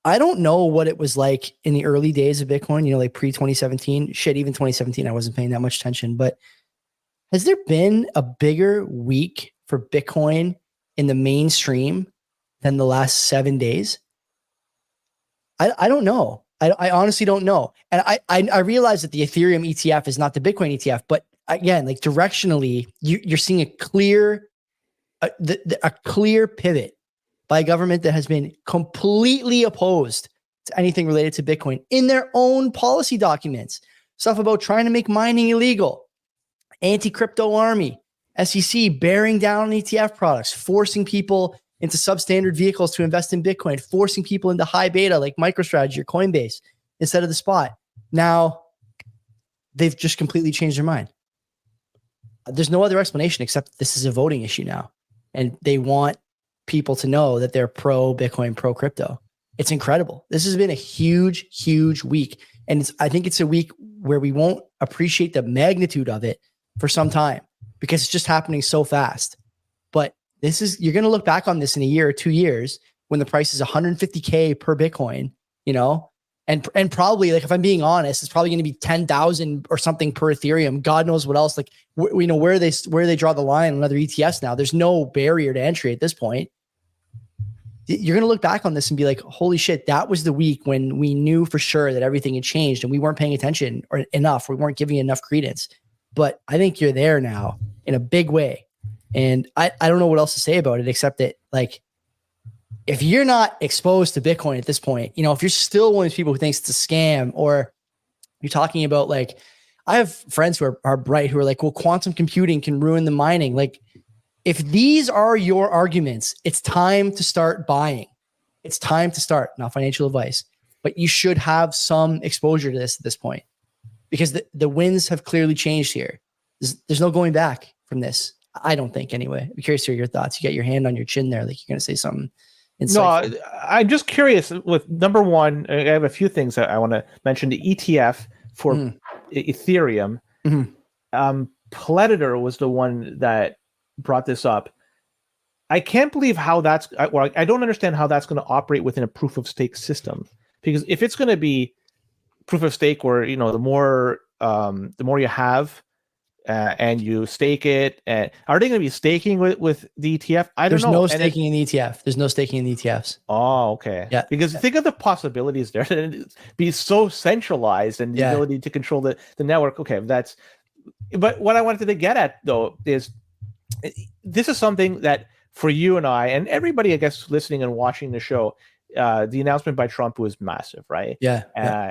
I don't know what it was like in the early days of Bitcoin, like pre-2017. Shit, even 2017, I wasn't paying that much attention. But has there been a bigger week for Bitcoin in the mainstream than the last 7 days? I don't know. I honestly don't know. And I realize that the Ethereum ETF is not the Bitcoin ETF, but again, like directionally, you're seeing a clear pivot by a government that has been completely opposed to anything related to Bitcoin in their own policy documents. Stuff about trying to make mining illegal, anti-crypto army, SEC bearing down on ETF products, forcing people into substandard vehicles to invest in Bitcoin, forcing people into high beta like MicroStrategy or Coinbase instead of the spot. Now, they've just completely changed their mind. There's no other explanation except this is a voting issue now. And they want people to know that they're pro Bitcoin, pro crypto. It's incredible. This has been a huge, huge week. And I think it's a week where we won't appreciate the magnitude of it for some time because it's just happening so fast. But you're going to look back on this in a year or 2 years when the price is $150K per Bitcoin, and probably, like, if I'm being honest, it's probably going to be 10,000 or something per Ethereum. God knows what else. Like, we know where they draw the line on other ETFs now. There's no barrier to entry at this point. You're going to look back on this and be like, holy shit, that was the week when we knew for sure that everything had changed and we weren't paying attention or enough. We weren't giving enough credence. But I think you're there now in a big way. And I don't know what else to say about it, except that, like, if you're not exposed to Bitcoin at this point, if you're still one of those people who thinks it's a scam, or you're talking about, like, I have friends who are bright who are like, well, quantum computing can ruin the mining. Like, if these are your arguments, it's time to start buying. It's time to start, not financial advice, but you should have some exposure to this at this point because the winds have clearly changed here. There's no going back from this. I don't think, anyway. I'm curious to hear your thoughts. You got your hand on your chin there, like you're going to say something insightful. No, I'm just curious. With number one, I have a few things that I want to mention. The ETF for Ethereum, Predator was the one that brought this up. I can't believe how I don't understand how that's going to operate within a proof of stake system. Because if it's going to be proof of stake, where the more you have. And you stake it. And are they going to be staking with the ETF? I don't know. There's no staking in the ETF. There's no staking in the ETFs. Oh, okay. Yeah. Because think of the possibilities there. It'd be so centralized and the ability to control the network. Okay, but what I wanted to get at, though, is this is something that for you and I and everybody, I guess, listening and watching the show, the announcement by Trump was massive, right? Yeah.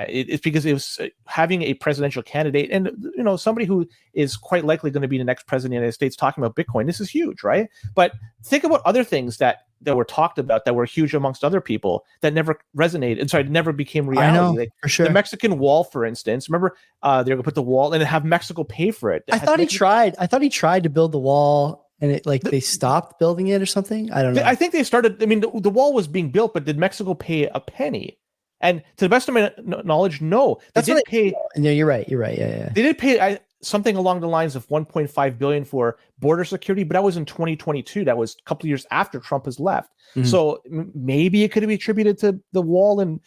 It's because it was having a presidential candidate and, somebody who is quite likely going to be the next president of the United States talking about Bitcoin. This is huge, right? But think about other things that were talked about that were huge amongst other people that never resonated. Never became reality. I know, for sure. The Mexican wall, for instance. Remember, they're going to put the wall and have Mexico pay for it. I thought he tried to build the wall. And they stopped building it or something? I don't know. I think they started. I mean, the wall was being built, but did Mexico pay a penny? And to the best of my knowledge, no. That's what pay. No, you're right. Yeah. They did pay something along the lines of $1.5 billion for border security, but that was in 2022. That was a couple of years after Trump has left. Mm-hmm. So maybe it could be attributed to the wall, and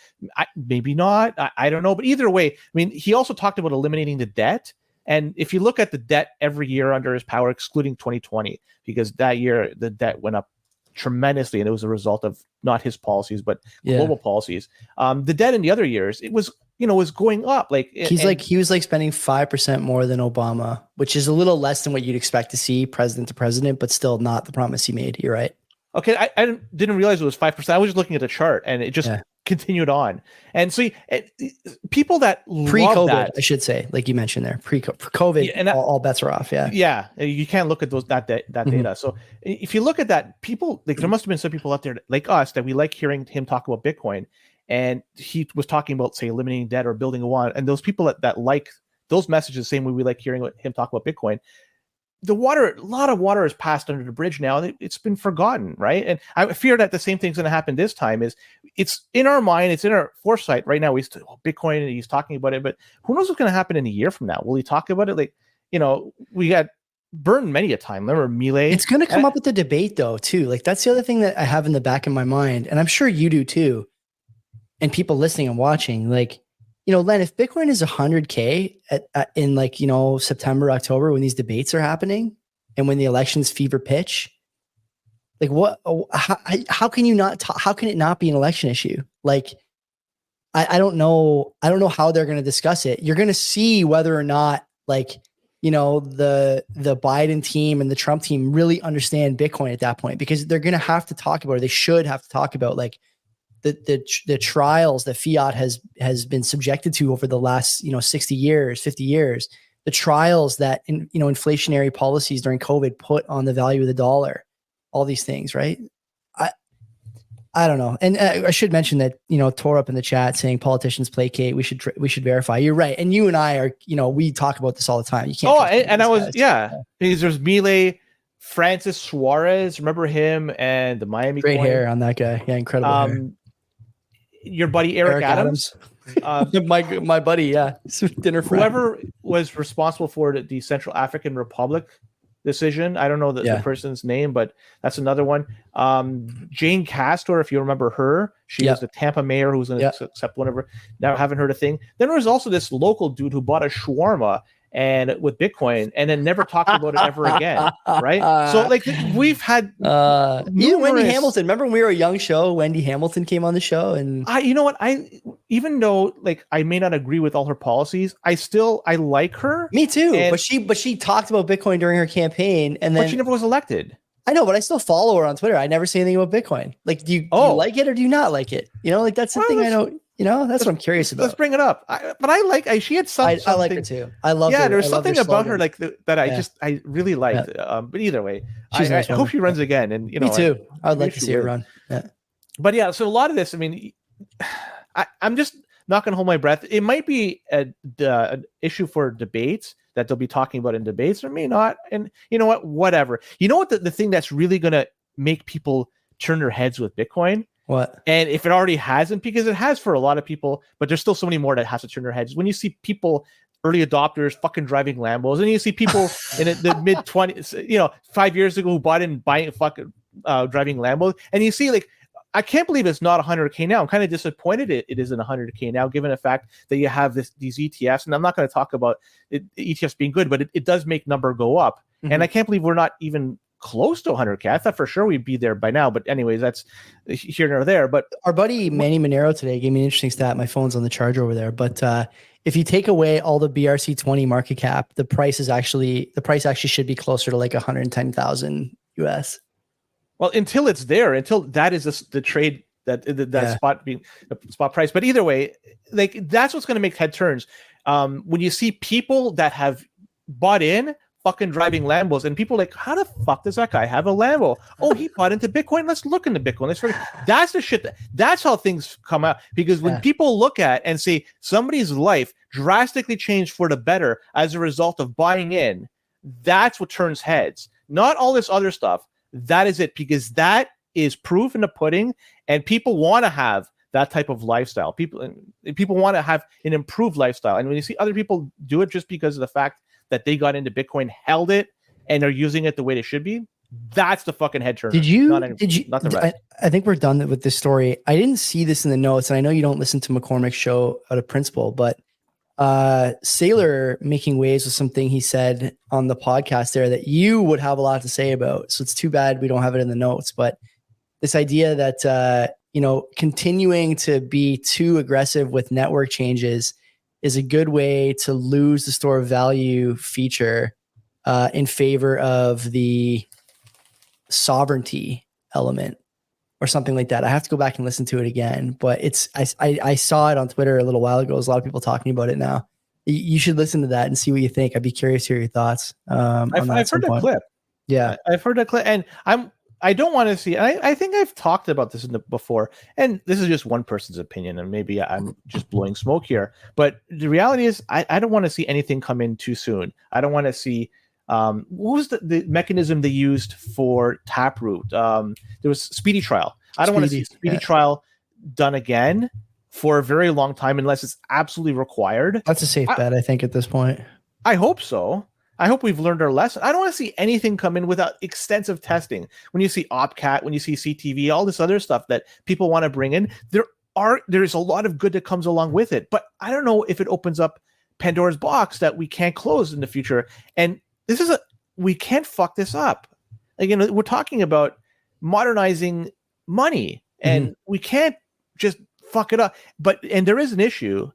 maybe not. I don't know. But either way, I mean, he also talked about eliminating the debt. And if you look at the debt every year under his power, excluding 2020, because that year the debt went up tremendously, and it was a result of not his policies, but global policies. The debt in the other years, it was, was going up. Like he was spending 5% more than Obama, which is a little less than what you'd expect to see president to president, but still not the promise he made. You're right. Okay, I didn't realize it was 5%. I was just looking at the chart, and it just continued on. And so people that pre-COVID, that, I should say, like you mentioned there, pre-COVID, and all bets are off. Yeah, you can't look at that data. So if you look at that, people, like, there must have been some people out there like us that we like hearing him talk about Bitcoin, and he was talking about, say, eliminating debt or building a wall, and those people that like those messages the same way we like hearing him talk about Bitcoin, a lot of water has passed under the bridge now, and it's been forgotten, right? And I fear that the same thing's going to happen this time. It's in our mind, it's in our foresight right now. Bitcoin, and he's talking about it, but who knows what's going to happen in a year from now? Will he talk about it? Like, we got burned many a time. Remember Milei? It's going to come up with the debate though, too. Like, that's the other thing that I have in the back of my mind, and I'm sure you do too, and people listening and watching. Like, Len, if Bitcoin is 100K in September, October, when these debates are happening and when the election's fever pitch, like how can it not be an election issue? Like, I don't know how they're going to discuss it. You're going to see whether or not, like, the Biden team and the Trump team really understand Bitcoin at that point, because they're going to have to talk about it. They should have to talk about, like, the trials that fiat has been subjected to over the last 60 years, 50 years, the trials that inflationary policies during COVID put on the value of the dollar, all these things, right? I don't know. And I should mention that, tore up in the chat saying politicians placate. We should verify. You're right. And you and I are, we talk about this all the time. You can't. Because there's Milei, Francis Suarez. Remember him and the Miami great coin? Hair on that guy. Yeah. Incredible hair. Your buddy Eric Adams. My buddy, yeah. Dinner friend. Whoever was responsible for the Central African Republic decision. I don't know the person's name, but that's another one. Jane Castor, if you remember her, she was the Tampa mayor who was going to accept whatever. Now haven't heard a thing. Then there was also this local dude who bought a shawarma and with Bitcoin and then never talked about it ever again. Right. So like we've had even Wendy Hamilton. Remember when we were a young show, Wendy Hamilton came on the show, and even though like I may not agree with all her policies, I like her. Me too. But she talked about Bitcoin during her campaign, and then but she never was elected. I know, but I still follow her on Twitter. I never say anything about Bitcoin. Like, do you like it or do you not like it? Like that's the thing I don't. That's what I'm curious about. Let's bring it up. She had something. I like her too. I love. Yeah, there's something about her like that. I really liked. Yeah. But either way, I hope she runs again. And me too. I would like to see her run. Yeah. But yeah, so a lot of this. I mean, I'm just not going to hold my breath. It might be an issue for debates that they'll be talking about in debates, or may not. And you know what? Whatever. You know what? The thing that's really going to make people turn their heads with Bitcoin. What? And if it already hasn't, because it has for a lot of people, but there's still so many more that has to turn their heads. When you see people, early adopters, fucking driving Lambos, and you see people in the mid 20s, 5 years ago who buying fucking driving Lambos, and you see like, I can't believe it's not 100K now. I'm kind of disappointed it isn't 100K now, given the fact that you have these ETFs, and I'm not going to talk about ETFs being good, but it does make number go up, and I can't believe we're not even close to 100K. I thought for sure we'd be there by now, but anyways, that's here nor there. But our buddy Manny Monero today gave me an interesting stat. My phone's on the charger over there, but if you take away all the BRC20 market cap, the price actually should be closer to like 110,000 US. Well, until that is the trade that spot being the spot price. But either way, like that's what's going to make head turns. When you see people that have bought in, fucking driving Lambos, and people like, how the fuck does that guy have a Lambo? Oh, he bought into Bitcoin. Let's look into Bitcoin. That's the shit. That's how things come out. Because when people look at and say somebody's life drastically changed for the better as a result of buying in, that's what turns heads. Not all this other stuff. That is it, because that is proof in the pudding, and people want to have that type of lifestyle. People want to have an improved lifestyle, and when you see other people do it just because of the fact that they got into Bitcoin, held it, and are using it the way it should be, that's the fucking head turner. Not the rest. I think we're done with this story. I didn't see this in the notes, and I know you don't listen to McCormick's show out of principle, but Saylor making waves with something he said on the podcast there that you would have a lot to say about. So it's too bad we don't have it in the notes, but this idea that, continuing to be too aggressive with network changes is a good way to lose the store of value feature in favor of the sovereignty element or something like that. I have to go back and listen to it again, but I saw it on Twitter a little while ago. There's a lot of people talking about it now. You should listen to that and see what you think. I'd be curious to hear your thoughts. I've heard that clip. Yeah, I've heard that clip, and I don't want to see. I think I've talked about this before, and this is just one person's opinion, and maybe I'm just blowing smoke here. But the reality is, I don't want to see anything come in too soon. I don't want to see. What was the mechanism they used for Taproot? There was speedy trial. I don't want to see speedy trial done again for a very long time unless it's absolutely required. That's a safe bet, I think, at this point. I hope so. I hope we've learned our lesson. I don't want to see anything come in without extensive testing. When you see OPCAT, when you see CTV, all this other stuff that people want to bring in, there's a lot of good that comes along with it. But I don't know if it opens up Pandora's box that we can't close in the future. And we can't fuck this up. Again, we're talking about modernizing money, and we can't just fuck it up. And there is an issue.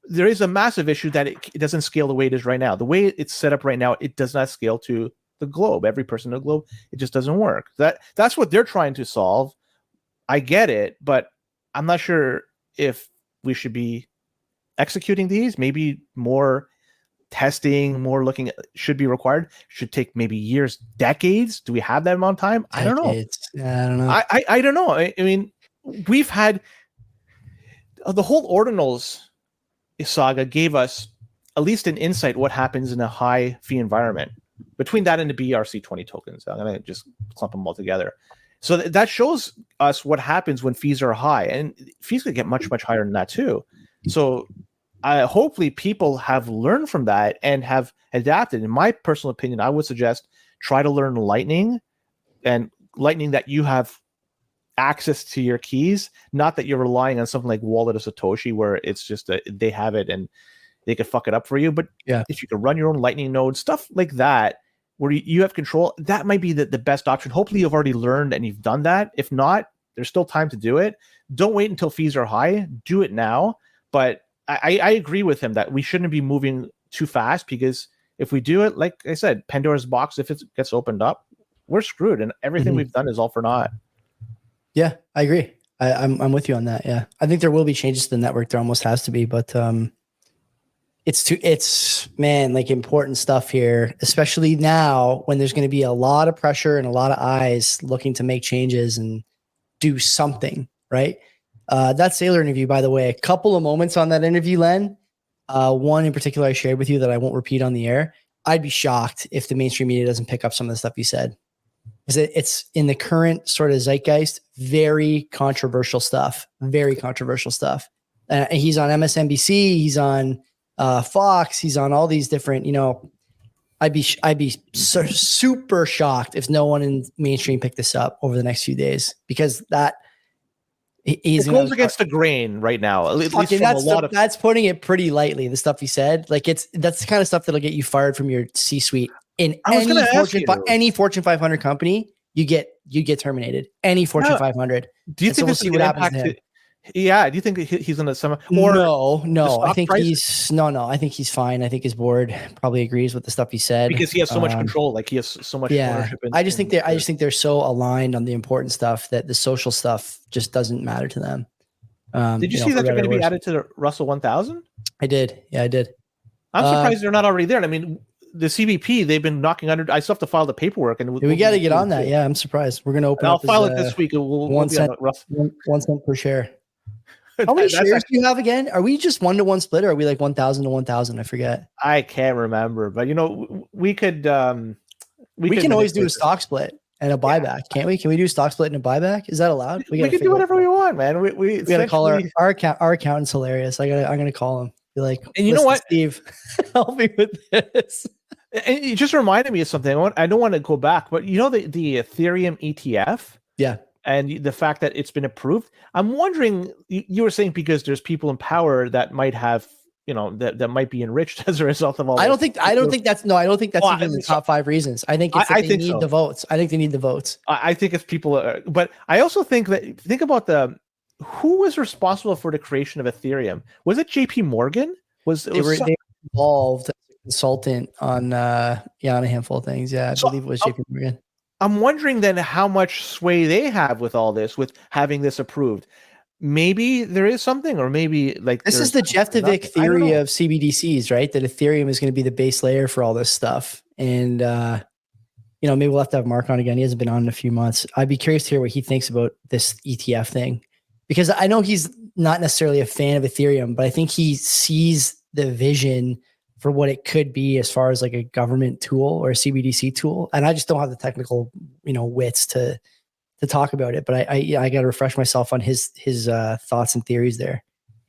There is a massive issue that it doesn't scale the way it is right now. The way it's set up right now, it does not scale to the globe. Every person in the globe, it just doesn't work. That's what they're trying to solve. I get it, but I'm not sure if we should be executing these. Maybe more testing, more looking should be required. Should take maybe years, decades. Do we have that amount of time? I don't know. Yeah, I don't know. I don't know. I mean, we've had the whole ordinals saga gave us at least an insight what happens in a high fee environment. Between that and the BRC20 tokens, I'm going to just clump them all together. So that shows us what happens when fees are high, and fees could get much, much higher than that too. So hopefully people have learned from that and have adapted. In my personal opinion, I would suggest try to learn Lightning, and Lightning that you have access to your keys, not that you're relying on something like Wallet of Satoshi where it's just they have it and they could fuck it up for you. But if you could run your own Lightning node, stuff like that, where you have control, that might be the best option. Hopefully you've already learned and you've done that. If not, there's still time to do it. Don't wait until fees are high. Do it now. But I agree with him that we shouldn't be moving too fast, because if we do it, like I said, Pandora's box, if it gets opened up, we're screwed, and everything we've done is all for naught. Yeah, I agree. I'm with you on that. Yeah, I think there will be changes to the network. There almost has to be, but it's like important stuff here, especially now when there's going to be a lot of pressure and a lot of eyes looking to make changes and do something, right? That Sailor interview, by the way, a couple of moments on that interview, Len. One in particular I shared with you that I won't repeat on the air. I'd be shocked if the mainstream media doesn't pick up some of the stuff you said. Because it's in the current sort of zeitgeist, very controversial stuff. Very controversial stuff. He's on MSNBC. He's on Fox. He's on all these different. I'd be super shocked if no one in mainstream picked this up over the next few days, because it goes against the grain right now. At least from that's putting it pretty lightly. The stuff he said, that's the kind of stuff that'll get you fired from your C-suite. In any Fortune 500 company, you get terminated. Any Fortune 500. Do you think we'll see what happens to him? Yeah. Do you think he's going to No. I think I think he's fine. I think his board probably agrees with the stuff he said, because he has so much control. Like, he has so much ownership. I just think they're so aligned on the important stuff that the social stuff just doesn't matter to them. Did you see that they're going to be added to the Russell 1000? I did. Yeah, I did. I'm surprised they're not already there. I mean, the CBP, they've been knocking under. I still have to file the paperwork, and we got to get on that. Yeah, I'm surprised. We're going to open. I'll file it this week. We'll 1 cent per share. How many shares do you have again? Are we just 1-to-1 split, or are we like 1,000 to 1,000? I forget. I can't remember, but we could. We can always do a stock split and a buyback, can't we? Can we do a stock split and a buyback? Is that allowed? We can do whatever we want, man. We got to call our accountant's hilarious. I'm gonna call him. Be like, and you know what, Steve, help me with this. And it just reminded me of something. I don't want to go back, but the Ethereum ETF. Yeah. And the fact that it's been approved, I'm wondering, you were saying because there's people in power that might have, that might be enriched as a result of all. I don't think that's even the top 5 reasons. I think it's they need the votes. I think they need the votes. I think it's people, but I also think about who was responsible for the creation of Ethereum. Was it JP Morgan? They were involved as a consultant on a handful of things. Yeah, I believe it was JP Morgan. I'm wondering then how much sway they have with all this, with having this approved. Maybe there is something, or maybe this is the Jeff DeVick theory of CBDCs, right? That Ethereum is going to be the base layer for all this stuff. And maybe we'll have to have Mark on again. He hasn't been on in a few months. I'd be curious to hear what he thinks about this ETF thing, because I know he's not necessarily a fan of Ethereum, but I think he sees the vision for what it could be as far as like a government tool or a CBDC tool. And I just don't have the technical, wits to talk about it, but I got to refresh myself on his thoughts and theories there.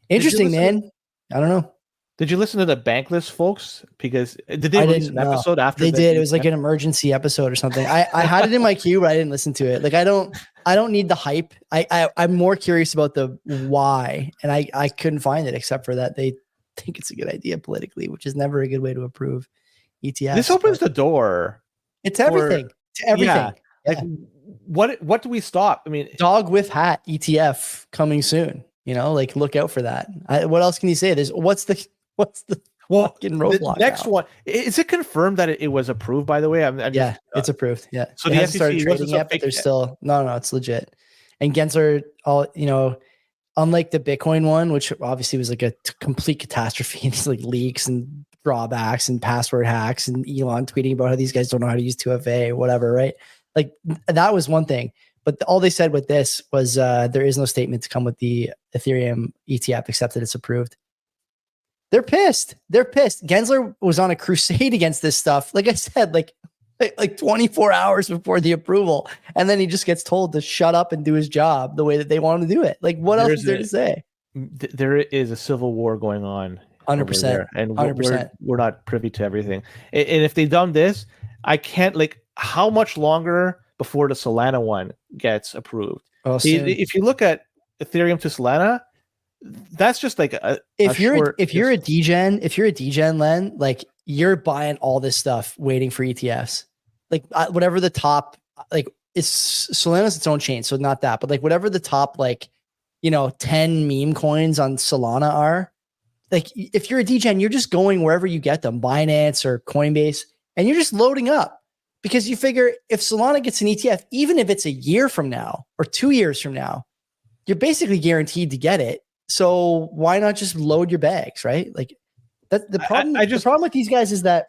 Interesting, man. I don't know. Did you listen to the Bankless folks? Because did they release an episode after they did? It was like an emergency episode or something. I had it in my queue, but I didn't listen to it. Like I don't need the hype. I'm more curious about the why, and I couldn't find it except for that they think it's a good idea politically, which is never a good way to approve ETFs. This opens the door. It's everything. To everything. Yeah. Like what do we stop? I mean, dog with hat ETF coming soon. Like look out for that. What else can you say? What's the fucking roadblock? The next one, is it confirmed that it was approved? By the way, it's approved. Yeah, so it the hasn't SEC started trading yet, but there's still no, it's legit. And Gensler, unlike the Bitcoin one, which obviously was like a complete catastrophe, these like leaks and drawbacks and password hacks and Elon tweeting about how these guys don't know how to use 2FA or whatever, right? Like that was one thing. But all they said with this was there is no statement to come with the Ethereum ETF except that it's approved. They're pissed. Gensler was on a crusade against this stuff. Like I said, like 24 hours before the approval. And then he just gets told to shut up and do his job the way that they want him to do it. Like what else is there to say? There is a civil war going on. 100%. And 100%. We're not privy to everything. And if they've done this, I can't how much longer before the Solana one gets approved? If you look at Ethereum to Solana, that's just like if you're a degen, Len, like you're buying all this stuff waiting for ETFs, like whatever the top, like Solana's its own chain, so not that, but like whatever the top 10 meme coins on Solana are, like if you're a degen, you're just going wherever you get them, Binance or Coinbase, and you're just loading up because you figure if Solana gets an ETF, even if it's a year from now or 2 years from now, you're basically guaranteed to get it. So why not just load your bags, right? Like that. The problem. The problem with these guys is that,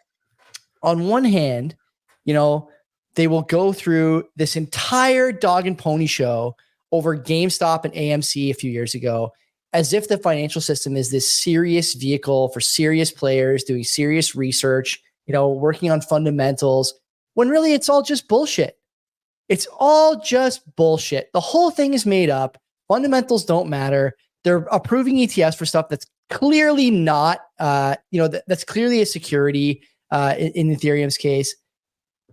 on one hand, they will go through this entire dog and pony show over GameStop and AMC a few years ago, as if the financial system is this serious vehicle for serious players doing serious research, working on fundamentals. When really it's all just bullshit. It's all just bullshit. The whole thing is made up. Fundamentals don't matter. They're approving ETFs for stuff that's clearly not, that's clearly a security in Ethereum's case.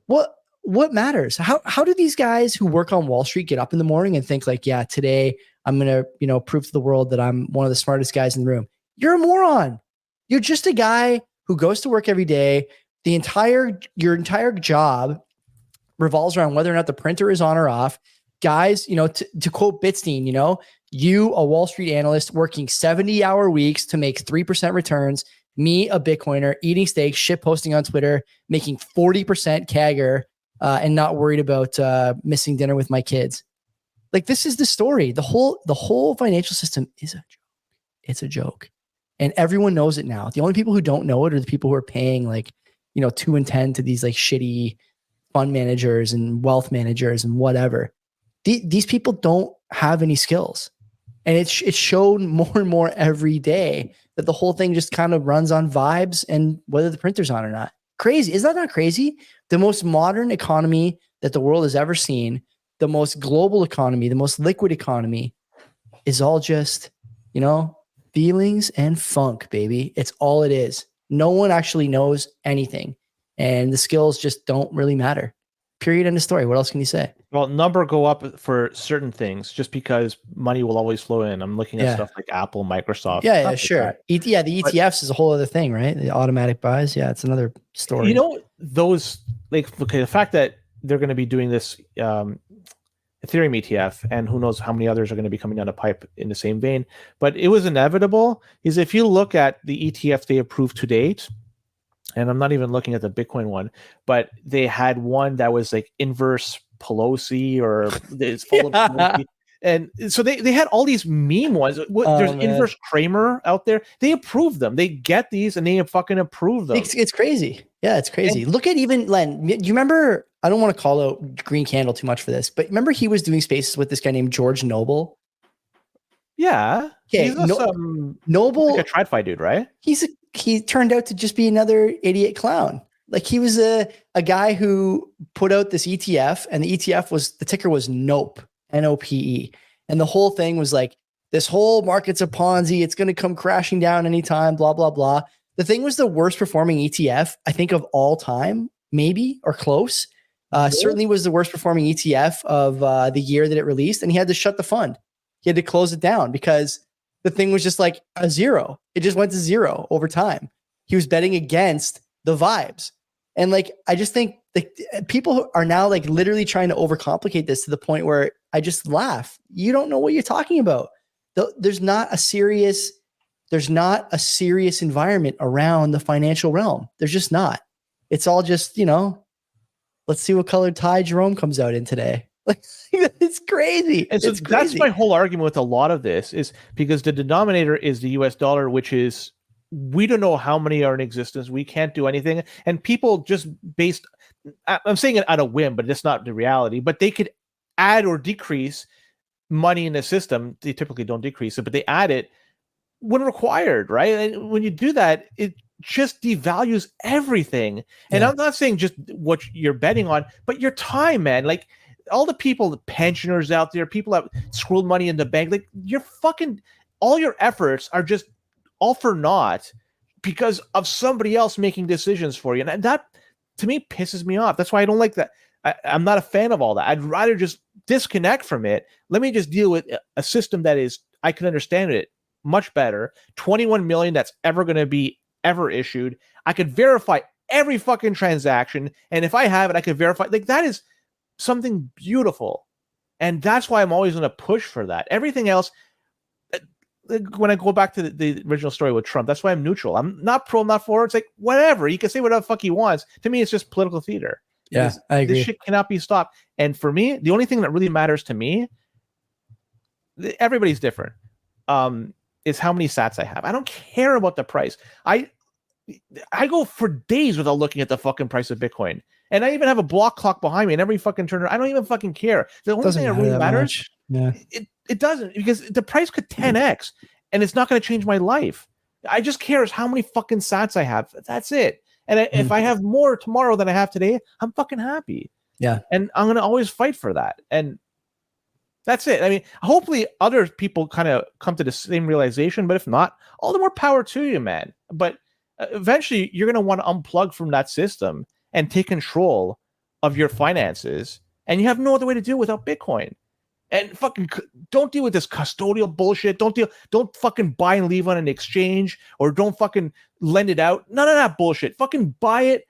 What matters? How do these guys who work on Wall Street get up in the morning and think like, yeah, today I'm going to, prove to the world that I'm one of the smartest guys in the room? You're a moron. You're just a guy who goes to work every day. Your entire job revolves around whether or not the printer is on or off. Guys, to quote Bitstein, you, a Wall Street analyst working 70-hour weeks to make 3% returns, me, a Bitcoiner, eating steak, shit posting on Twitter, making 40% CAGR, and not worried about missing dinner with my kids. Like, this is the story. The whole financial system is a joke. It's a joke. And everyone knows it now. The only people who don't know it are the people who are paying 2 and 10 to these shitty fund managers and wealth managers and whatever. These people don't have any skills. And it's shown more and more every day that the whole thing just kind of runs on vibes and whether the printer's on or not. Crazy. Is that not crazy? The most modern economy that the world has ever seen, the most global economy, the most liquid economy is all just, feelings and funk, baby. It's all it is. No one actually knows anything. And the skills just don't really matter. Period. End of story. What else can you say? Well, number go up for certain things just because money will always flow in. I'm looking at stuff like Apple, Microsoft. Yeah, sure. The ETFs is a whole other thing, right? The automatic buys. Yeah, it's another story. Those the fact that they're going to be doing this Ethereum ETF, and who knows how many others are going to be coming down the pipe in the same vein. But it was inevitable. Is if you look at the ETF they approved to date, and I'm not even looking at the Bitcoin one, but they had one that was like inverse Pelosi or it's full of Pelosi. And so they had all these meme ones. There's inverse Kramer out there. They approve them. They get these and they fucking approve them. It's crazy. Yeah, it's crazy. Look at even Len. Do you remember I don't want to call out Green Candle too much for this, but remember he was doing spaces with this guy named George Noble. Yeah. Okay, Noble, like a TradFi dude, right? He turned out to just be another idiot clown. Like he was a guy who put out this ETF, and the ETF the ticker was NOPE, NOPE. And the whole thing was like, this whole market's a Ponzi. It's going to come crashing down anytime, blah, blah, blah. The thing was the worst performing ETF, I think, of all time, maybe, or close. Certainly was the worst performing ETF of the year that it released. And he had to shut the fund. He had to close it down because the thing was just like a zero. It just went to zero over time. He was betting against the vibes. And like, I just think people are now like literally trying to overcomplicate this to the point where I just laugh. You don't know what you're talking about. There's not a serious environment around the financial realm. There's just not. It's all just, let's see what color tie Jerome comes out in today. Like, it's crazy. And so that's my whole argument with a lot of this, is because the denominator is the US dollar, which is, we don't know how many are in existence. We can't do anything. And people just I'm saying it out of whim, but it's not the reality, but they could add or decrease money in the system. They typically don't decrease it, but they add it when required, right? And when you do that, it just devalues everything. And I'm not saying just what you're betting on, but your time, man. Like all the people, the pensioners out there, people that squirreled money in the bank, like all your efforts are just all for naught because of somebody else making decisions for you. And that, to me, pisses me off. That's why I don't like that. I'm not a fan of all that. I'd rather just disconnect from it. Let me just deal with a system that is, I can understand it much better. 21 million that's ever going to be ever issued. I could verify every fucking transaction. And if I have it, I could verify. Like, that is something beautiful. And that's why I'm always going to push for that. Everything else, when I go back to the original story with Trump, that's why I'm neutral. I'm not pro, I'm not for. It's like, whatever. He can say whatever the fuck he wants. To me, it's just political theater. Yeah, I agree. This shit cannot be stopped. And for me, the only thing that really matters to me, everybody's different, is how many sats I have. I don't care about the price. I go for days without looking at the fucking price of Bitcoin. And I even have a block clock behind me and every fucking turner. I don't even fucking care. The only thing that really matters, it doesn't, because the price could 10x and it's not going to change my life. I just care is how many fucking sats I have. That's it. And if I have more tomorrow than I have today, I'm fucking happy. Yeah. And I'm going to always fight for that. And that's it. I mean, hopefully other people kind of come to the same realization, but if not, all the more power to you, man. But eventually you're going to want to unplug from that system and take control of your finances. And you have no other way to do it without Bitcoin. And fucking don't deal with this custodial bullshit. Don't fucking buy and leave on an exchange, or don't fucking lend it out. None of that bullshit. Fucking buy it,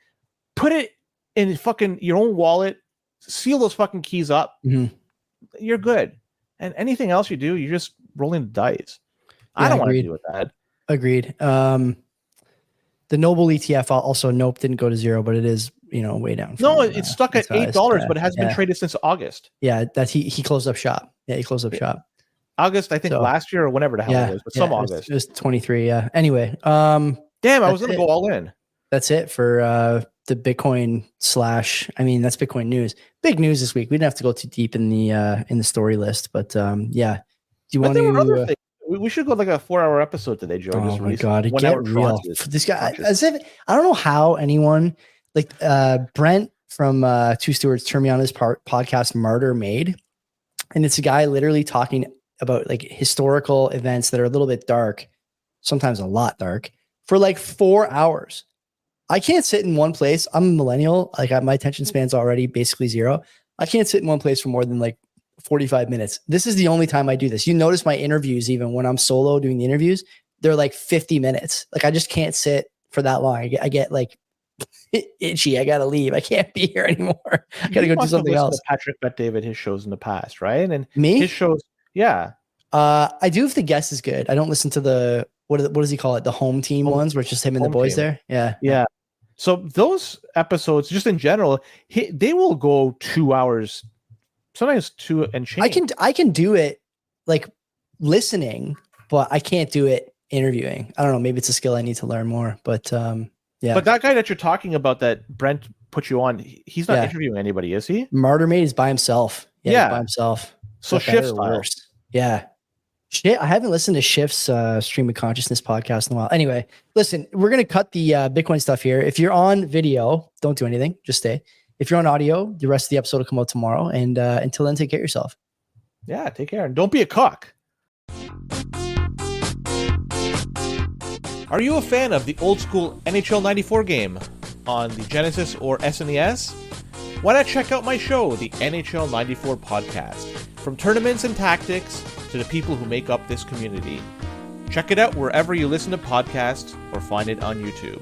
put it in fucking your own wallet, seal those fucking keys up. Mm-hmm. You're good. And anything else you do, you're just rolling the dice. Yeah, I don't want to deal with that. Agreed. The Noble ETF also, nope, didn't go to zero, but it is, way down. No, it's stuck at $8, but it hasn't been traded since August. Yeah, that's he closed up shop. Yeah, he closed up shop. August, I think last year or whenever the hell it was, but some August. It was 23. Yeah. Anyway, damn, I was gonna go all in. That's it for the Bitcoin / I mean, that's Bitcoin news. Big news this week. We didn't have to go too deep in the story list, but yeah. Do you want to? We should go like a 4-hour episode today, Joe. Oh my God, get real. This guy, as if I don't know how anyone like Brent from Two Stewards turned me on his podcast Martyr Made, and it's a guy literally talking about like historical events that are a little bit dark, sometimes a lot dark, for like 4 hours. I can't sit in one place. I'm a millennial. Like my attention span's already basically zero. I can't sit in one place for more than like 45 minutes. This is the only time I do this. You notice my interviews, even when I'm solo doing the interviews, they're like 50 minutes. Like I just can't sit for that long. I get like itchy. I got to leave. I can't be here anymore. I got to go do something else. Patrick Bet David, his shows in the past, right? And me, his shows. Yeah. I do if the guest is good. I don't listen to the, what does he call it? The home team ones where it's just him and the boys team. There. Yeah. Yeah. So those episodes, just in general, they will go 2 hours, sometimes 2 and change. I can do it like listening, but I can't do it interviewing. I don't know. Maybe it's a skill I need to learn more, but yeah. But that guy that you're talking about that Brent put you on. He's not interviewing anybody, is he? Martyr Mate is by himself. Yeah, he's by himself. So Shift style. Yeah. Shit, I haven't listened to Shift's Stream of Consciousness podcast in a while. Anyway, listen, we're going to cut the Bitcoin stuff here. If you're on video, don't do anything. Just stay. If you're on audio, the rest of the episode will come out tomorrow. And until then, take care of yourself. Yeah, take care. And don't be a cock. Are you a fan of the old school NHL 94 game on the Genesis or SNES? Why not check out my show, the NHL 94 podcast? From tournaments and tactics to the people who make up this community. Check it out wherever you listen to podcasts or find it on YouTube.